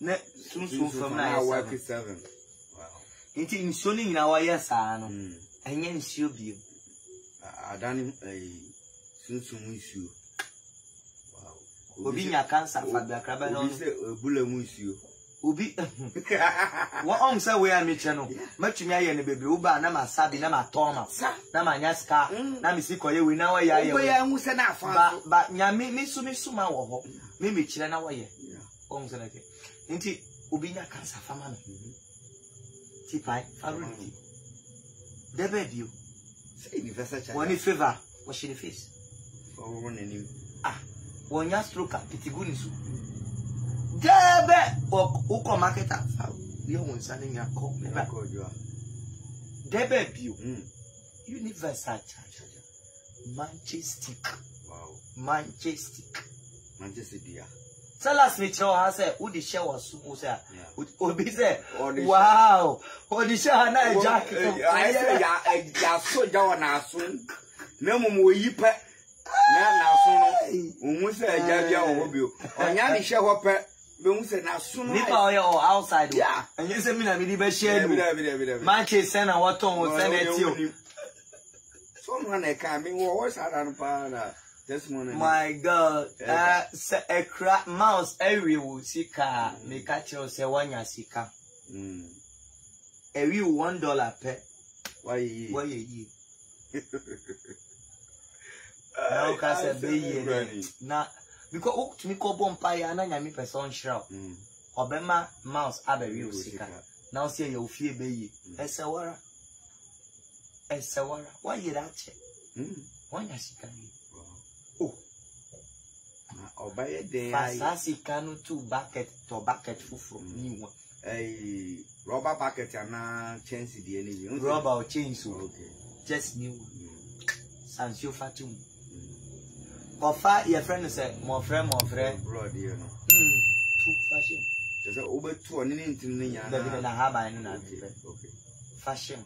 Net soon from now. Work 7. Wow. It's in soon in our yes, and then she'll be. I done a soon issue. Wow. Obinya cancer for the cabin on Bullet issue. Ubi what on say we are Michano? Much me and the baby Uba, Nama Sabi, Nama Thomas, Nama Yaska, Nami Sikoye, we now ya, who said but Yami, Missuma, or maybe China way. Homes and again. Inti Ubina cancer family. Tipai, Faruti. The baby, Say the first charge. One favor. What she the face? For one him. Ah. One ya stroke pitibuni su. Debe uko market afa. You won sending your call. Me back. Debe bio. Universal charger. Manchester. Wow. Manchester. Manchester dear. So last me tell her say who the share was sumo say. Obi say wow. Who the share na jack. I say ya so ja na so. Na mum wo yi pe. Na so no. Ohun say ja bia wo bio. Onya ni share ho pe. Be hu say na so no. Nipa oya or outside. Yeah. And you say me na me be share no. Manchester na what on wo send it you. So no na ka me wo was adan pa na. My God, a crap mouse every will sika, me catch you say one ya sika. Every $1 per. Why ye? Now, Cassa be na because to me call bompire and I me person shroud. Obema mouse abbey will sika. Now say you fear be Esawara. Why you that check? One ya sika. Or buy a day. Fasasi canu 2 bucket to bucket full new one. A rubber bucket and a chance the enemy. Rubber or chainsaw. Okay. Just new one. Sansio Fatum. Ofa, your friend said, more friend, blood, you know. 2 fashion. There's over 2 on anything in the harbor and okay. Fashion.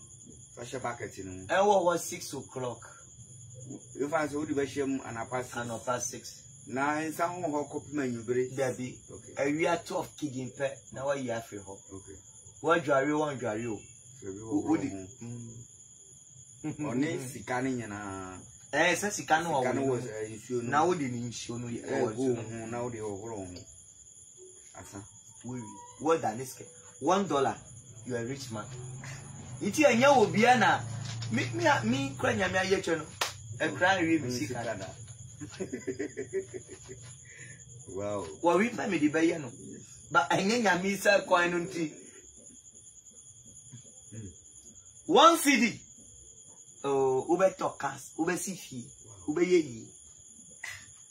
Fashion bucket, you know. And what was 6 o'clock? If I saw the version and a past 6. Now, in some who compliment you, Debbie. Okay. A year 12 kid in pet. Now I have free home. Okay. What do you want? Who would it? Only Sicani and eh, says Sicano was now didn't show no now the overall. What than this $1, you are a rich man. It's a young Biana. Me, crying a yet, a crying music. Wow. Well, we find me the bayano. But I ain't a missa coin on tea. 1 CD. Oh, Ube Tokas, Ube Sifi, Ube Ye.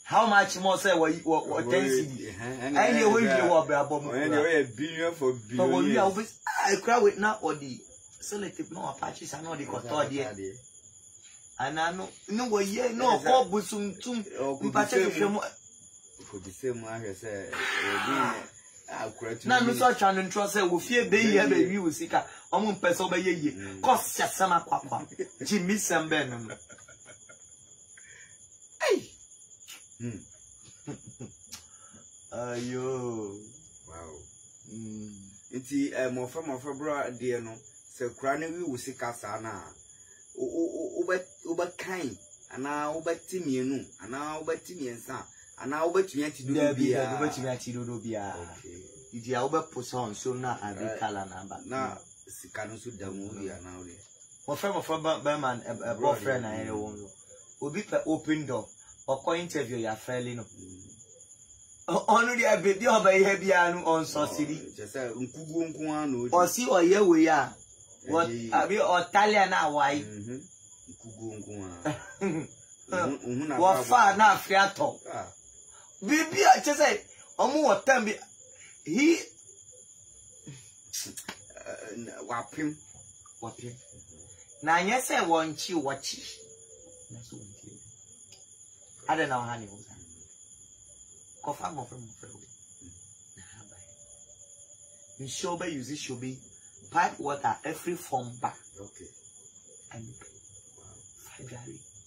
How much more say what 10 CD? Anyway, you are Brabom. Anyway, a billion for billion. But we always I cry with now or the selective no Apaches and all the Cotodia. And I know, no way, no, call Busum, could be same like I said. Now, no such an interest will fear baby, baby, will seek a person by ye. Cost just some aqua. Jimmy Sam Benham. Hey! Ayo. Wow. It's more from a february, dear no. So, cranny will seek us now. Uber kind, and now Uber Timmy, and now Uber Timmy and son, and now Uber Timmy to do Bia. If you over put on so now I be color number. Now, Sicano should down now. My friend from Berman, a boyfriend, I won't will be open door or call interview your fairly no. Only a baby of a heavy on Society. Just a or see or here we are. What are we Italian now? Why? What far now, Fiato? Baby, I just say, more time he whap him. Now, yes, I want you watch it. I don't know how he was. Coffee more from you show by use it should be. Pipe water every form back. Okay. And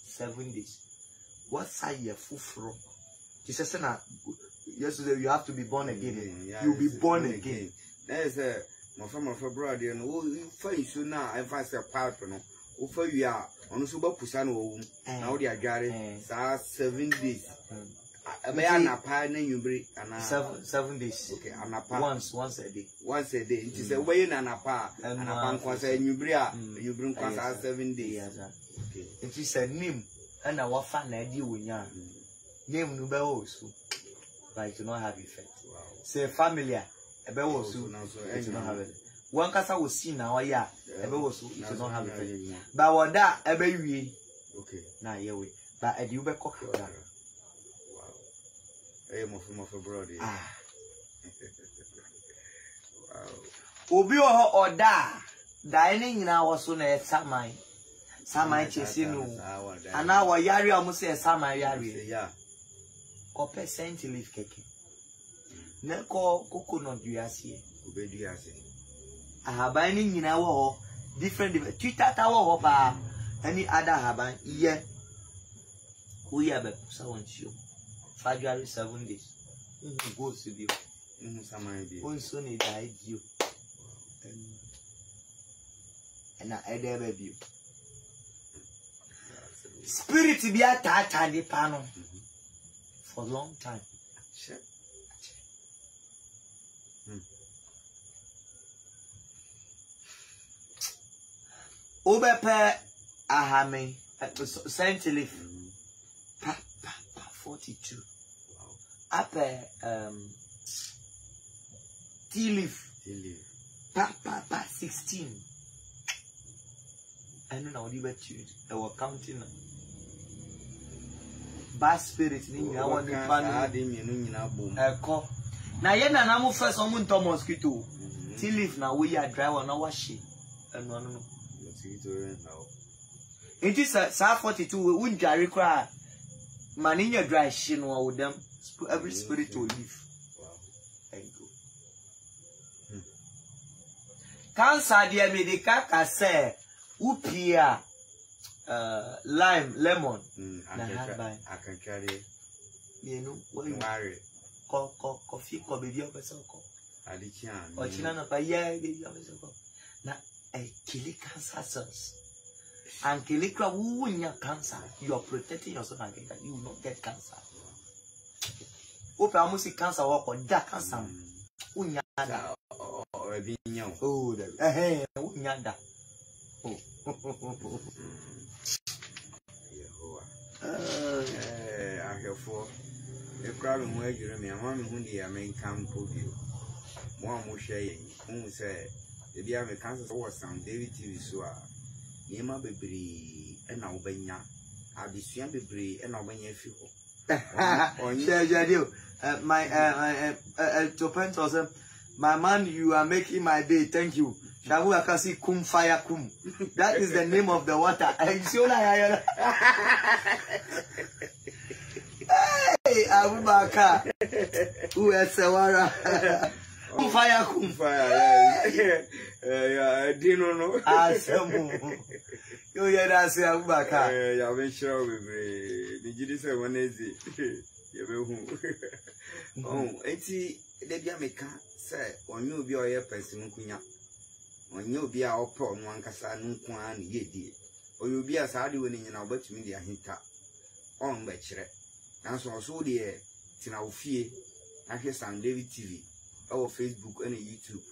7 days. What side you full from? Jesus said, yesterday you have to be born again. You'll be born again. There's a my brother, and you find so now. I find a partner. Over you are on the super Pusano. Now they are gathering 7 days. I may not pay you break 7 days. Okay, once a day. Once a day. It is a way and a pa and a bank was a new bria. You bring 7 days. Okay. It is a name and our fan idea when you name no also. But it do not have effect. Say familiar. A bell also. It do not have it. one kasa will see now, yeah, ever was so, it does not have effect. But what that, ever we, okay, now, yeah, we, but a duber cock. Wow. I am of a brody. Ah. Wow. Obi or da, dining in our son at Samai. Samai Chesino, and now Yari almost says Samai Yari. Yeah. Copper Saint leaf cake. Neko coconut, you are see. Obey, I say. I have binding in our different Twitter tower or any other haban. Yeah, we have a someone show 5 years 7 days. Go to you. Some idea. One son died you. And I ever you. Spirit be a tata the panel for a long time. Sure. Obepe ahame Saint Leaf 42. Ape tea leaf 16. I don't know what you bet you. They were counting. Bad spirit ni I want to find echo. Na ye na na mo first on to mosquito. Tea leaf na we are dry one wash it. No. It is a 42 we wouldn't dry cry. Man in your dry shin with them. Every spirit will leave. Wow. Thank you. Cancer dear me the kaka say upia lime lemon. I can carry. You know what you marry. Coffee baby of a circle. I did or China by baby of a circle. Now a kill cancer cells. And Kilikra who in your cancer, you are protecting yourself against that you will not get cancer. Open almost cancer or that cancer. Unyada. Oh, unyada. I have four. The crowd where you remember, one who the American podium. One more shade, who said, the Diamond cancer was some David TV so. Nema bebree na obanya adesua bebree na obanya fiho my to Pentos my man, you are making my day, thank you. Shabu akasi kum fire kum, that is the name of the water. Hey Abubakar, who is Sawara? Fire kum fire, yeah, dino no. Asamu. You hear that say Abubakar? Yeah, I'm sure we did you say one is it? Oh, eti the Biameka say, on you be a person, Kunya. On you be our poor one Cassan, Kwan, ye, or you be a sadi winning in our Butch Media Hinta on Betchere. And so dear, Tina Fee, I hear some David TV. Our Facebook and YouTube.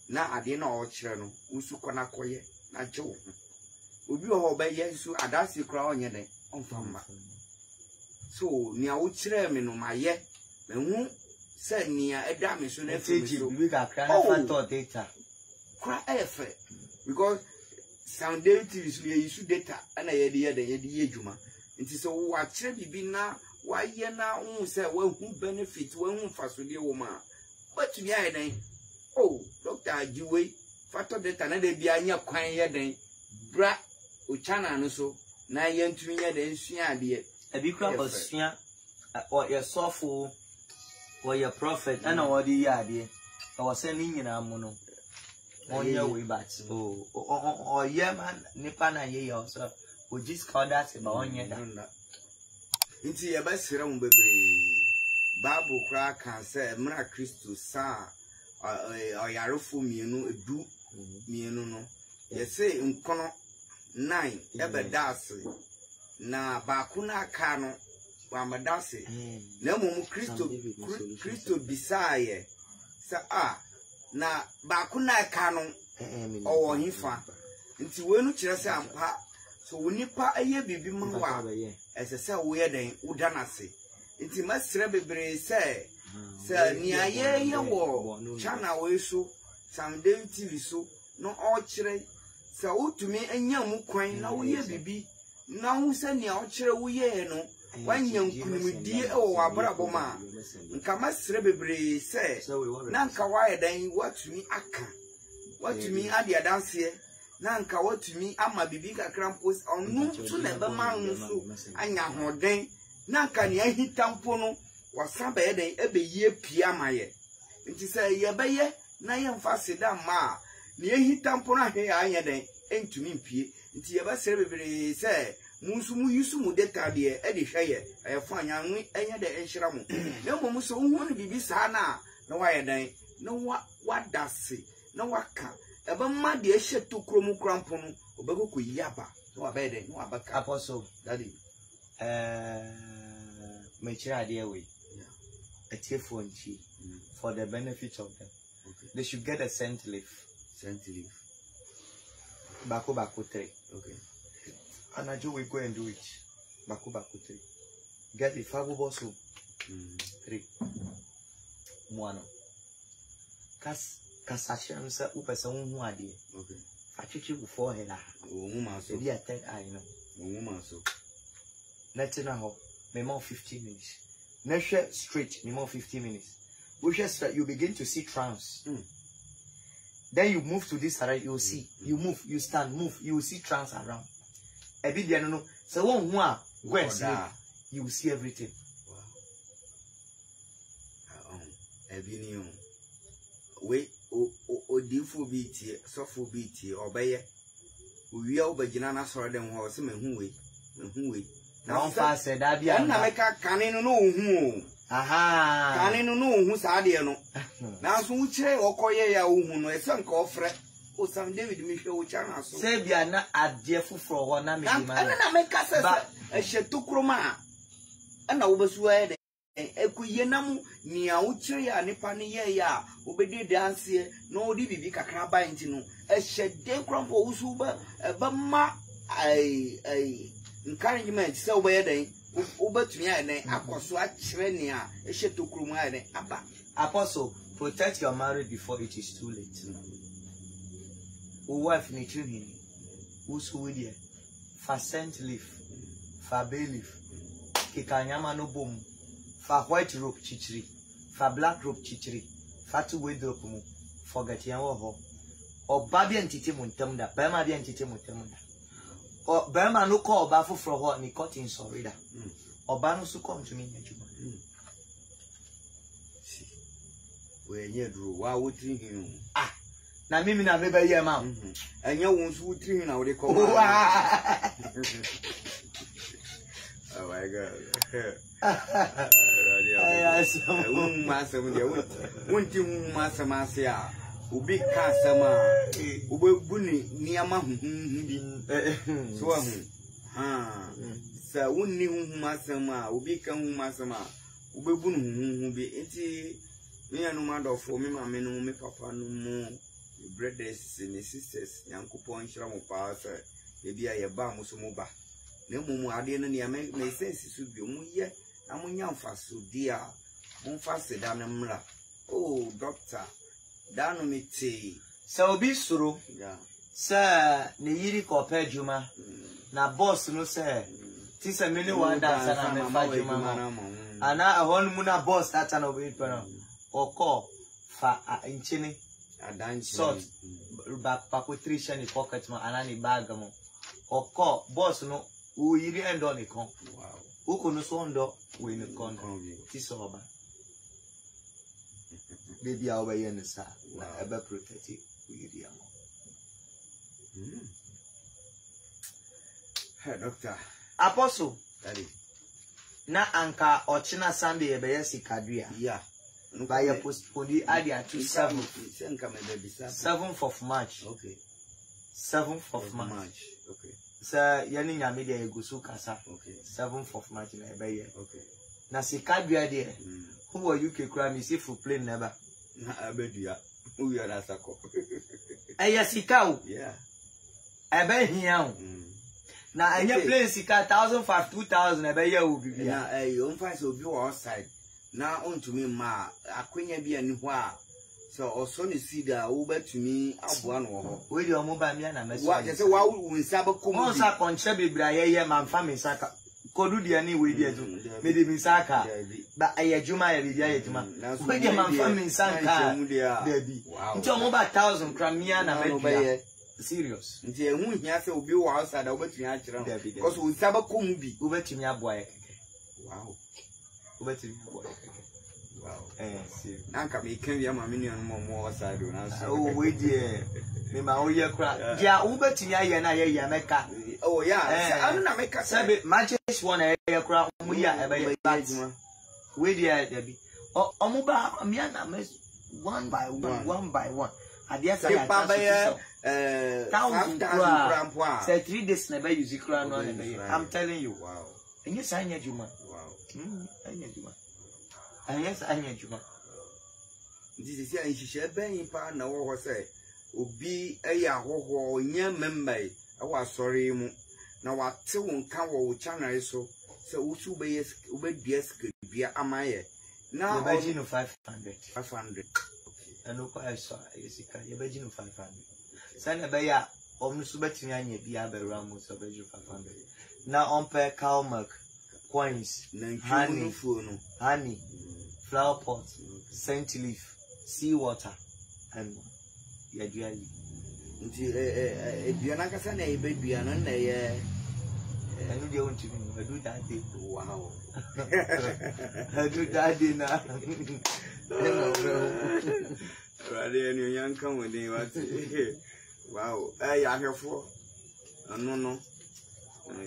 Now I didn't know channel, Usukona Koye, not Joe. We be all by yes, so Adasi crown yet on Famba. So near which chairman on my yet, when who said near a damn soon as we got data. Cry effort because some data we issue data and I idea the Juma. It is so what should be now. Why ye now say well who benefits when who fast with the woman. But to be a oh, Doctor Juway, Fato de Tanade Bianya Quine Day, Bra, Uchana no so, 9 years to me, then Sia dear. A big crop of Sia or your softful or your prophet, and all the idea. I was sending in a mono on your way back. Oh, or yeah, man, Nipana ye also, we just call that about 1 year. Into your best room, baby. Bible cry can say, Mra Christus, sa, or Yarufu Mienu, do Mienu. You say, in Cono 9, ever dassy. Na Bakuna Cano, Ramadasi. No more Christo beside, sir. Ah, na Bakuna Cano, or Hifa. Into when you just pa, so when you pa a year be more, as I said, weird, Udanasi. Inti masire bebre say near ye wo chana we so Sam David TV so no all chere sa utumi anya mu kwan na wo ye bibi na hu se ne o chere wo ye no wanya nkunimdie e wo abrabo ma nka masre bebre se na nka waye dan watumi aka watumi ade adanse na nka watumi ama bibi kakra mpos onu so na be ma nso anya hoden na nka ne ahitampo no wasaba ye den ebe ye pia maye nti se ye be ye na ye mfa seda ma ne ahitampo na he anya den entumi mpie nti ye ba sere bebre se munsu mu yusu mu data de e de hweye ayefo anya nwi enya de enhyira mu na mmom so hu ne bibi saa na waye dan na wadase na waka eba mma de ehye to kromu krampo no obego yaba na wabede na wabaka Apostle daddy me chira de we a telephone chi for the benefit of them. Okay. They should get a scent leaf. Bako 3. Okay. And I do we go and do it. Bako 3. Get the favorable so 3. Moano. Kasashem sa upesa unhu ade. Okay. Fachichi before he la. Woman so. Be a third eye no. Woman so. Let's na ho. Me more 15 minutes. Measure straight, me more 15 minutes. We just you begin to see trance. Then you move to this side, you will see. You move, you stand, move, you will see trance around. Ebi dia no. So one who go and sleep, you will see everything. Wow. Ebi ni we odifu biti, sofu biti, obeye. Uwiya obagina na soro dem ho se mehu we. Na on fa se da bia. Na meka kanenu no ohu. Aha. Kanenu no ohu sa de no. Na so ukire okoye ya ohu no ese nka ofre. O Sam David mi hwe wo cha na so. Se bia na ade fufuro ho na me di ma. Na meka se ehye tokroma. Na wo besu aye ekuye nam nia ukire ya nipa ne ye ya obedi danse no odi bibi kakra ba nti no ehye de krompo wusu ba ma ai encouragement say obey den obetumi aye den akoso a kire ne a ehye tokrom aye den aba. Apostle, protect your marriage before it is too late. Wife ni children usu with you for scent leaf, for bay leaf, kikanyama no boom, for white rope chichiri, for black rope chichiri, for two way drop mu, for gatiawo ho. Or baby entity muntemda, Bama be entity muntemda. Or Bama no call bafu for what ni cutting sorry da. Or Bano su come to me. We drew wa wutri hinu. Ah, na mimi na beba ye ma. Anya wonsu wutri hinu na we come. Oh my God. Masam dia wonti masam asia. Ubi ka sama. Ubeguni niama bi. So sa wonni masama, ubi ka masama. Ubegunu bi enti me anu madofo me mama no me papa no mo brothers and sisters yankopon hira mo pa sa e bia ye ba mo so mo ba na mumu ade no ne me sense so bi mu ye na mo nya mfaso dia mo mfase da na mra oh doctor da no me ti so obi suru ya sa ne yiri ko pa adwuma na boss no say ti se me ne one dance na me fa adwuma ana ahon mu na boss that na obi pa Oko fa inchini adanchi salt bako 3 shani pocket mo anani bag mo oko boss no u yiri endo ni kon wow uko no so ndo we ni kon ti so oba baby a oba yen sa na ebe protect u yiri am hey doctor Apostle daddy na anka ochina Sunday ebe yesikadua yeah. By a postponed idea to 7th of March. Okay. 7th of March. Okay. Sir, yani media egusu kasa. Okay. 7th of March na ebe ye. Okay. Na sikadua there. Who are you kekura me see for plane never. Na abedua. Who you na sako. Eya sika o. Yeah. Ebe hia o. Na anya plane sika 1,500 2,000 ebe ye o bibia. Na on find so be outside. Na on to me ma akwenya bia ni ho a So also ni see that over to me abuan wo. We dey omo ba me na me. Wa je say wa won sa ba kom. Mo sa konche bebra ye man fa me saka. Kodu de ani we dey aju. Me dey me saka. Ba ayejuma ya bibia ayejuma. We dey man fa me saka. Baby. Nti omo ba 1000 kra me na me. Serious. Nti ehun hia say obi wa outside da obetumi a kire. Because we sa ba kom bi. Obetumi aboa ye keke. Wow. Obetumi aboa ye keke. Wow. Serious. Nanka me kan ya ma me nua no mo outside do na so. Oh we dey. Me ma oye kra. Dia obetumi aye na ye ya meka. Oh yeah. Anu na meka. Sabe matches one aye kra omo ya e be bat. We dey Debbie. Omo ba me na me one by one. Adia say ya. 1000 kra. Say 3 days never use kra no. I'm telling you. Wow. And yes anya juma. Wow. Anya juma. And yes anya juma. This is ya nhihye ben pa na wo ho say obi eya hoho nya member e wa sorry mu na wa te won kan wo channel so say wo su be yes obedua skabia amaye na obeji no 500 okay and no kwa so yesika obeji no 500 sana be ya omnu su betimi anya bia be ramu so obeji 500 na on per cow milk coins honey flower pot scent leaf sea water and yaduali nti eduana kasa na ebedua no na ye anu de won timi adu dade wow adu dade na radio ni yanka woni wati wow ya hwefo anu no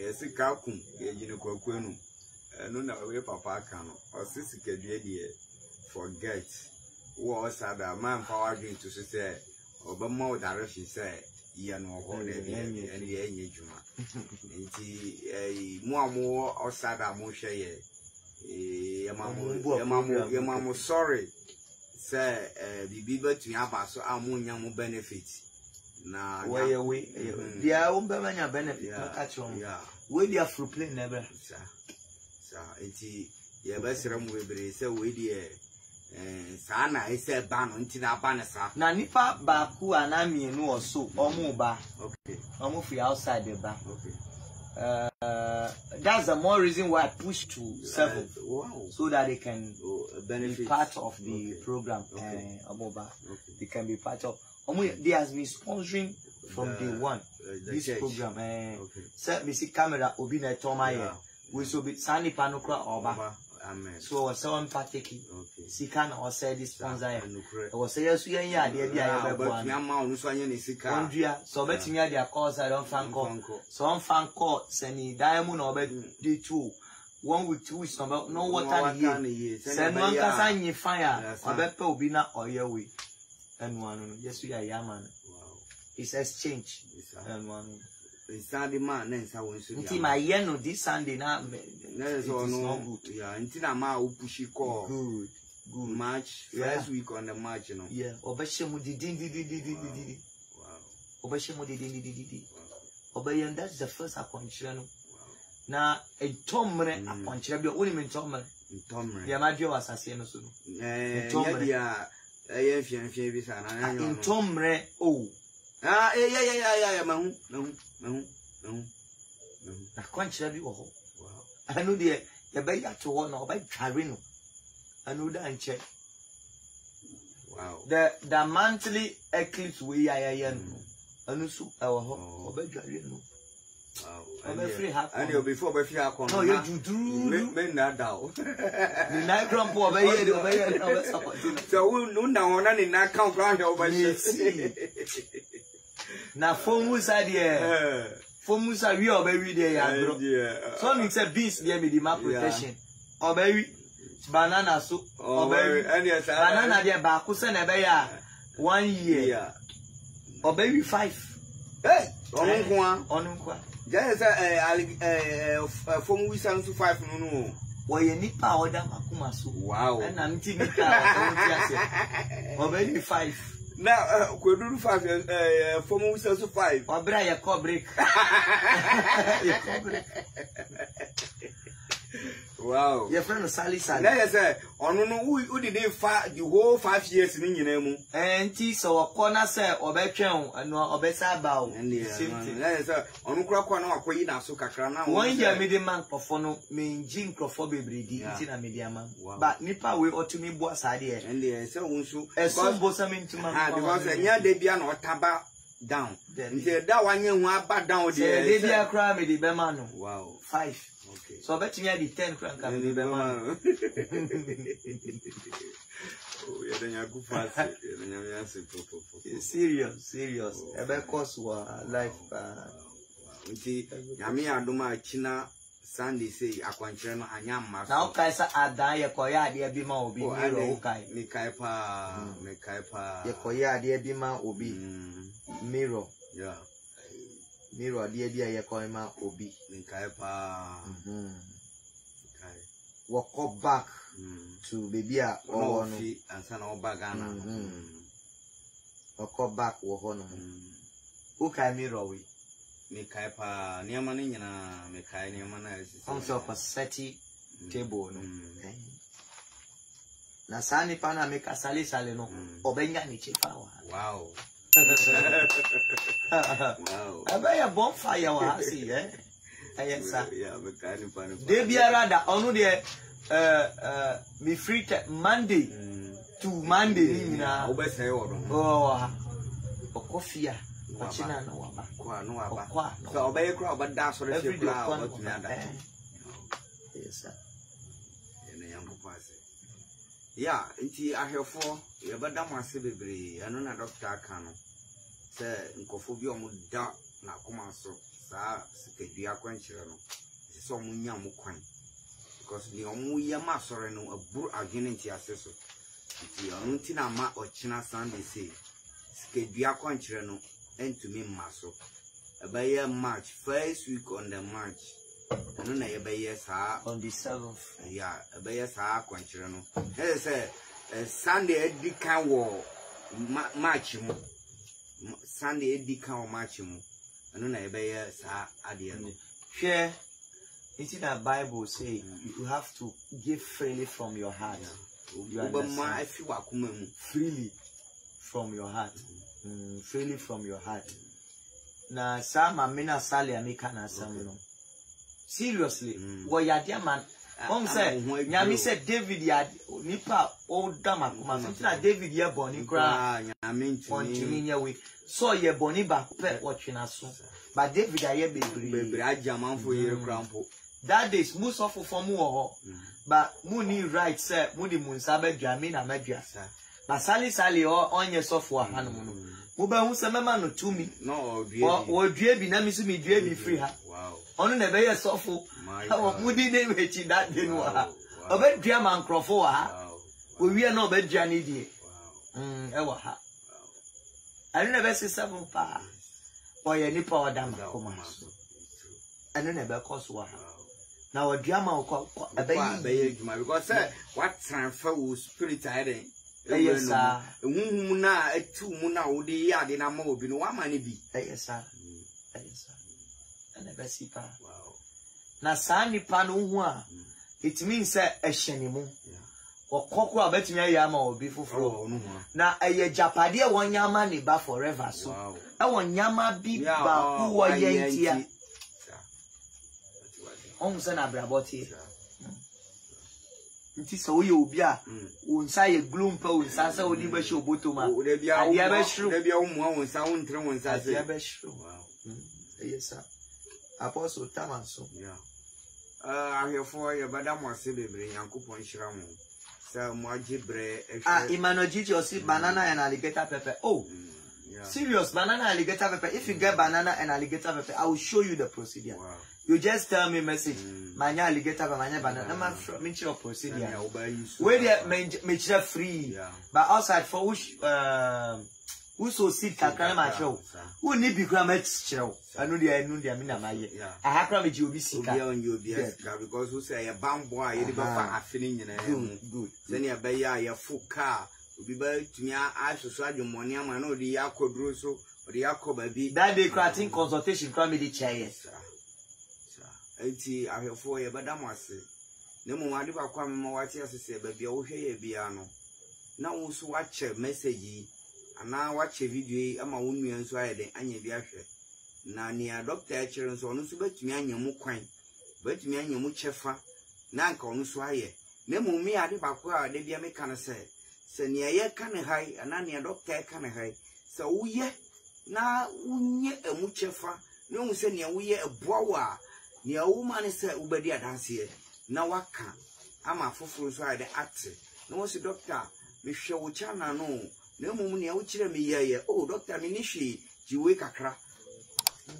yesika kum yejine kwakwenu anu na we papa aka no osisi kadua de forget wo sada man power drink to say obama wo direction say ye no ho na bi ene ye enye juma nti mu amo osada mo hwe ye yemamu sorry say bibi betu abaso amunya mu benefit na we dia umbe manya benefit catch on we dia free play never sa nti ye besere mu bebre say we dia sana ise ba no nti na ba ne sa na nipa ba ku anamie no oso omo ba okay omo free outside the ba okay that's the more reason why I push to 7 wow so that they can benefit be part of the program omo ba they can be part of omo they has been sponsoring from day one this church. Program set me see camera obi na toma here we so be sani panokra oba. Amen. So someone partake. Okay. Sika na o say this sponsor. O say yesu yen ya de bia ya bebo an. Ya ma onu so anye ne sika. Ondua so betimi ya dia call say don fan call. So on fan call seni diamond na obe dey 2 1 week 2 weeks no water here. Send one kasa nyi fire. Obe pe obi na oye we. Enu anu no yesu ya ya man. Wow. It's exchange. Enu anu. Sunday man na nsa won so. Nti my year no this Sunday na so no good. Yeah, nti na ma o push call. Good. March first week on the March no. Yeah, obeshemu didi. Wow. Obeshemu didi. Obeyen that's the first akonchire no. Na entomre akonchire bi oni me entomre. Ya ma dwe wasase no so no. Ya dia fian bi sa na nyo. Entomre oh. Yeah, mahu. Na kwanchira bi wo ho. Wow. Anu de ye be ya to ho na oba tware no. Anu da nche. Wow. The monthly eclipse we ya no. Anu su e wo ho oba tware no. Wow. Oba free happen. And before be free happen. No, you do. Me na daw. Ni na grandpa oba ye na oba support. So we no na wona ni na count ground oba she. Na fomusa there. Fomusa we obewi there ya bro. So me say beans there me the map protection. Obewi banana so obewi. Banana there ba ku se na be ya 1 year. Obewi 5. Hey, onunkwa. Just fomusa so 5 no. Wo ye nipa order makuma so. Wow. Na nti nika obewi 5. Now, could do 5 for moves also 5. Or bra ya call break. Wow. Your friend Sally Sally. Let us say, on who did they fight the whole 5 years in Injinemu? And tis or corner say or betchon and no obesa bow. And let us say, on Crocona, Quina, Socacrana. 1 year medium man perform mean Jim Crawford breedy in a medium man. But Nipa will ought to me boss idea. And they say, a son bosom into my because a near Debian or Taba down. Then that 1 year one back down there. They be a crime with the Bemano. Wow. 5. Okay. So I bet you had the 10 franc. Oh, yeah, good fast. Serious. About course life. Yami Aduma China Sandy say Aquanchano Anyama. Now Kaisa Ada Yakoya dear Bima will be Miro. Mekaipa Yakoya dear Bima will be Miro. Yeah. Miro dear Yakoima Obi. Mekaipa. Walk back to baby or and son of Bagana. Walk back or who can mirror we? Mekaipa Niamanina, Mekai Niamana is also a SETI table. Nasani Pana make a Sally Salino, Obengani Chifawa. Wow. Wow. I buy a bonfire, I see, eh? Yes, sir. Yeah, they be rather on the me free Monday to Monday. Oh, coffee. China no waba. So obey crowd, but that's what every day. Yes, sir. Yeah, inti I have 4. You but that must be I know na doctor can say nkofobia mu da na koma so sa sikedua kwanchire no so munya mu kwan because the omu yama sore no aburu agene nti aseso nti onu nti na ma ochina Sunday say sikedua kwanchire no entumi maso abaye March first week on the March no na abaye sa on the 7th yeah abaye sa kwanchire no say Sunday edi kan wo March mu Sunday edi kan wo March mu no na abaye sa ade no share it in the Bible say you have to give freely from your heart. You understand? Freely from your heart. Freely from your heart. Na sama mina sali amika na samuno. Seriously, what ya dear man? Mom said, Nyami said David ya nipa old dama kuma. Something like David ya boni kra. Nyami we so ye boni ba pe watching us. But David ya baby ajaman for ye crampo. That days most of for mu but muni right sir mudi munsabe dwame na madwa but sali o onye sofo ha no mo ba hu se mema no tumi no odue bi na mi so mi due bi free ha wow onu na be ye sofo ha mudi na wechi that day no ha obedua man crofo ha owie na obedua ni die e wa ha anu na be 7 pa oye ni pa odam koma anu na be koso ha now a drama because what transfer will spirit hiding. Yes, sir. Muna a 2 muna would the yard in a mob in 1 money be. Yes, sir. Yes, sir. And never see pa. Wow. Na sani panu it means a shenimu. Or cockroach bet me a yama or before. Now a japadia 1 yama niba forever. So I want yama be ba who are ye. Onse na braboti nti so ye obi a wonsa ye gloom pa wonsa sa odi ba she obotoma adia ba shru da bia wo wonsa wontre wonsa se adia ba shru yes sir apostle tamanso yeah ahefo ye bada mo ase bebre yankopon hira mo sa mo agibre imanoji osi banana and alligator pepper oh serious banana alligator pepper if you get banana and alligator pepper I will show you the procedure. Wow. You just tell me message. Manya alligator, manya banana. Man, me your procedure. Where they make free, but outside for which who so sick can come show. Who need be grammar show? I know they are mina my. I have come with you be sick on you because who say a bound boy you never find a feeling in good. Then you buy your full car. Be by to me. I should swag your money. I know the Yako Brusso or the Yako baby. That day creating consultation come with the chair. Enti ahefo ye bada mo ase ne mo ade ba kwa mema wate asese ba bia wo hwe ye bia no na wo so wache message ana wache video yi ama wo nua nso ayede anya bia hwe na nia doctor e kire nso ono so betumi anya mu kwan betumi anya mu chefa na nka ono so aye ne mo mi ade ba kwa ade bia meka no se nia ye ka ne hai ana nia doctor e ka ne hai se wo ye na unye emu chefa ne wo se nia wo ye eboa wa nia wo ma ne se ubedi adanse na waka ama foforo so ayede ate na wo se doctor me hwe wo chana no na mum nia wo kire me yeye oh doctor me ni hwe jiwe kakra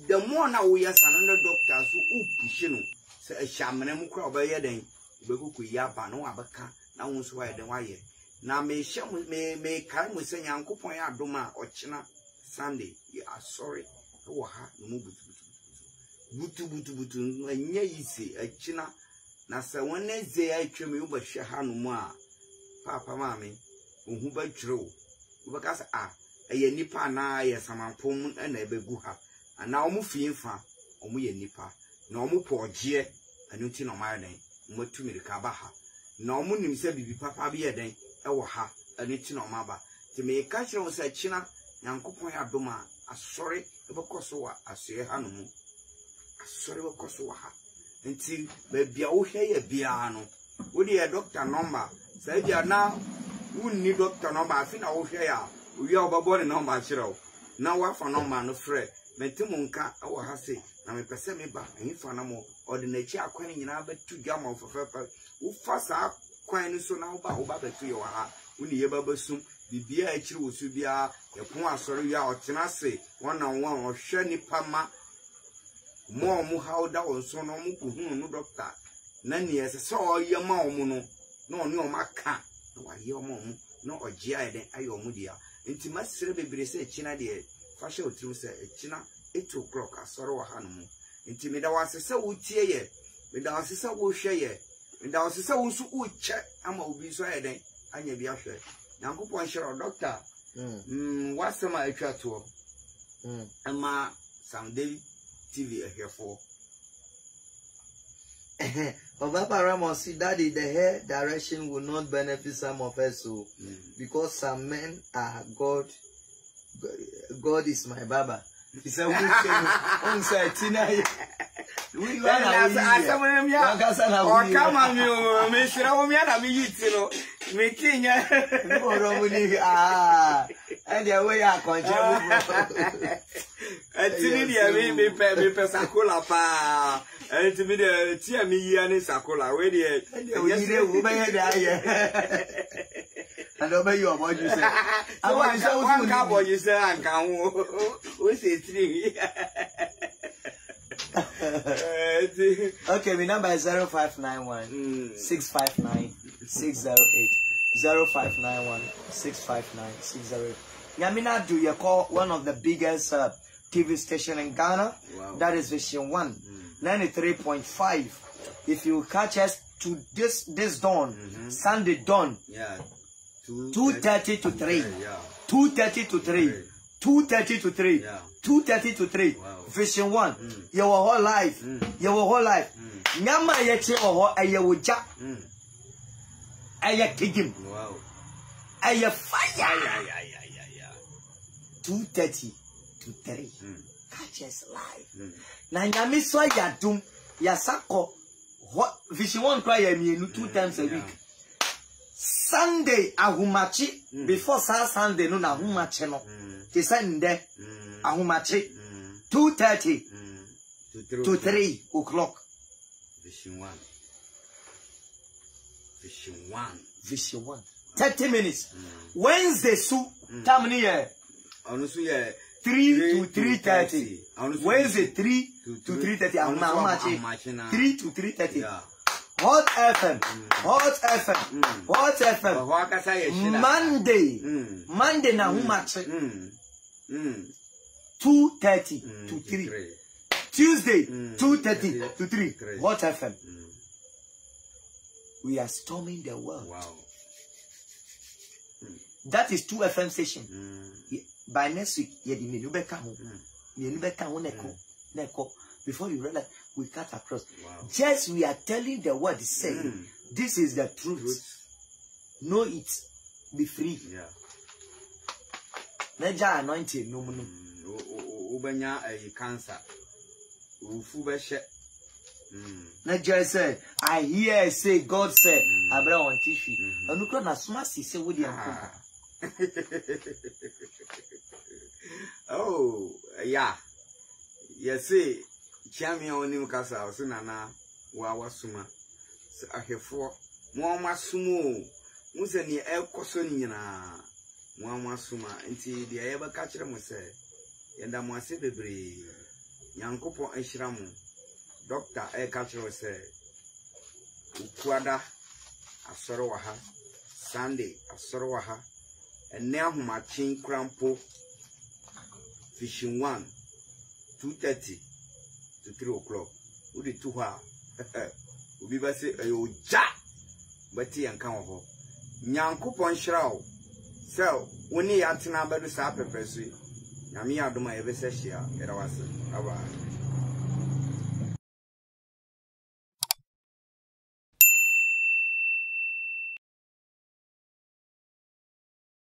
the more na wo yes another doctor so upushi no se ahyamene mu kra obaye den obekuku yaba no abaka na wo so ayede waye na me hye me kai mu se Nyankopon ya adoma ochina Sunday you are sorry wo ha no mu butu anya yisi achina na se wona ze ya tweme wo bahwe ha no mu a papa mame ohu ba twiro wo baka sa eye nipa na ye samampom na ebegu ha ana omu fiemfa omu ye nipa na omu poje anu ti no ma den mo tumirika ba ha na omu nim se bibi papa bi ye den e wo ha anu ti no ma ba ti me ka kire wo sa china Nyankopon ya doma asori ebekoso wa asue ha no mu asori bekoso wa ha nti ba bia wo hwe ye bia no wo de doctor number say bia na wunni doctor number afi na wo hwe ya wi obabo ne number kire na wa fa number no frɛ metimu nka wo ha se na me pese me ba ahifa na mo ordinary akwan nyina betu gama ofefa wo fa sa kwan ni so na wo ba betu yo ha woni ye ba basum bibia akiri wo su bia ye pon asori ya otena se wona won ohwe nipa ma mo mu hauda won so no mu kuhunu no doctor na ni ese so ye ma omu no na oni o maka na wa ye omu na oje ayede ayo mu dia nti masire bebere se china de fashe otiru se china 8 o'clock asori wa hanumu nti me da wasese wo tie ye me da wasese wo hwe ye me da wasese wo su uche ama obi so ayede anya bi ahwe Nyankopon shiro doctor wasema atwa to ama Sunday TV ahwefo Papa Ramos see daddy the hair direction will not benefit some of us so because some men are God is my baba. He said we say Tina we come on you me shira wo me na me yitiro me kinya no romuni and the way I control atini dia me pe sakola pa atimi de tia me yi ani sakola we de wo be he da ye and obey you about you say I say one cabo you say anka wo we say 3 okay, my number is 0591 659 608 0591 659 608. Yamina do you call one of the biggest TV station in Ghana? Wow. That is Vision 1 93.5. If you catch us to this dawn, Sunday dawn, 2:30 to 3, 2:30 to 3, 2:30 to 3, 2:30 to 3. Wow. Vision 1. Your whole life. Your whole life. Nyama yeche oho ayewuja. Aye kigim. Wow. Aye fire. 2:30 to 3. Catch us live. Na nyami so yadum yasako Vision 1 cry yemienu 2 times a week. Sunday ahumachi before Sunday no na ahumachi no. Sunday ahumachi 2:30 to 3 o'clock. Vision 1. Vision 1. Vision 1. 30 minutes. Wednesday su time ni here. Onusu ye 3 to 3:30. Wednesday 3 to 3:30. Ahumachi 3 to 3:30. Yeah. Hot FM, Hot FM, Hot FM. Monday na humachi 2:30 to 3. Tuesday 2:30 to 3. Hot FM. We are storming the world. Wow. That is 2 FM station. By next week, you before you realize we cut across. Wow. Just we are telling the word saying, this is the truth. Know it. Be free. Yeah. Neja anointing no no. Ubenya a cancer. Ufubeshe. Neja say, I hear say God said, Abra on tissue. Anukro na smasi say with the oh, yeah. Yes, say, Champion on Newcastle, Sunana, Wawasuma. I have 4 more masumo. Musani El Cosonina. Mwa suma nti de ayeba ka kire mo se yenda mo ase bebre Nyankopon ahiramu doctor ka kire se ukuada asoro wa ha Sunday asoro wa ha enne ahomachin krampo fishing 1 2:30 to 3 o'clock udi tu ha obi ba se ayo ja bati yanka ho Nyankopon hirawo so, when you are to number the supper, Nyami Adoma, every session, it was.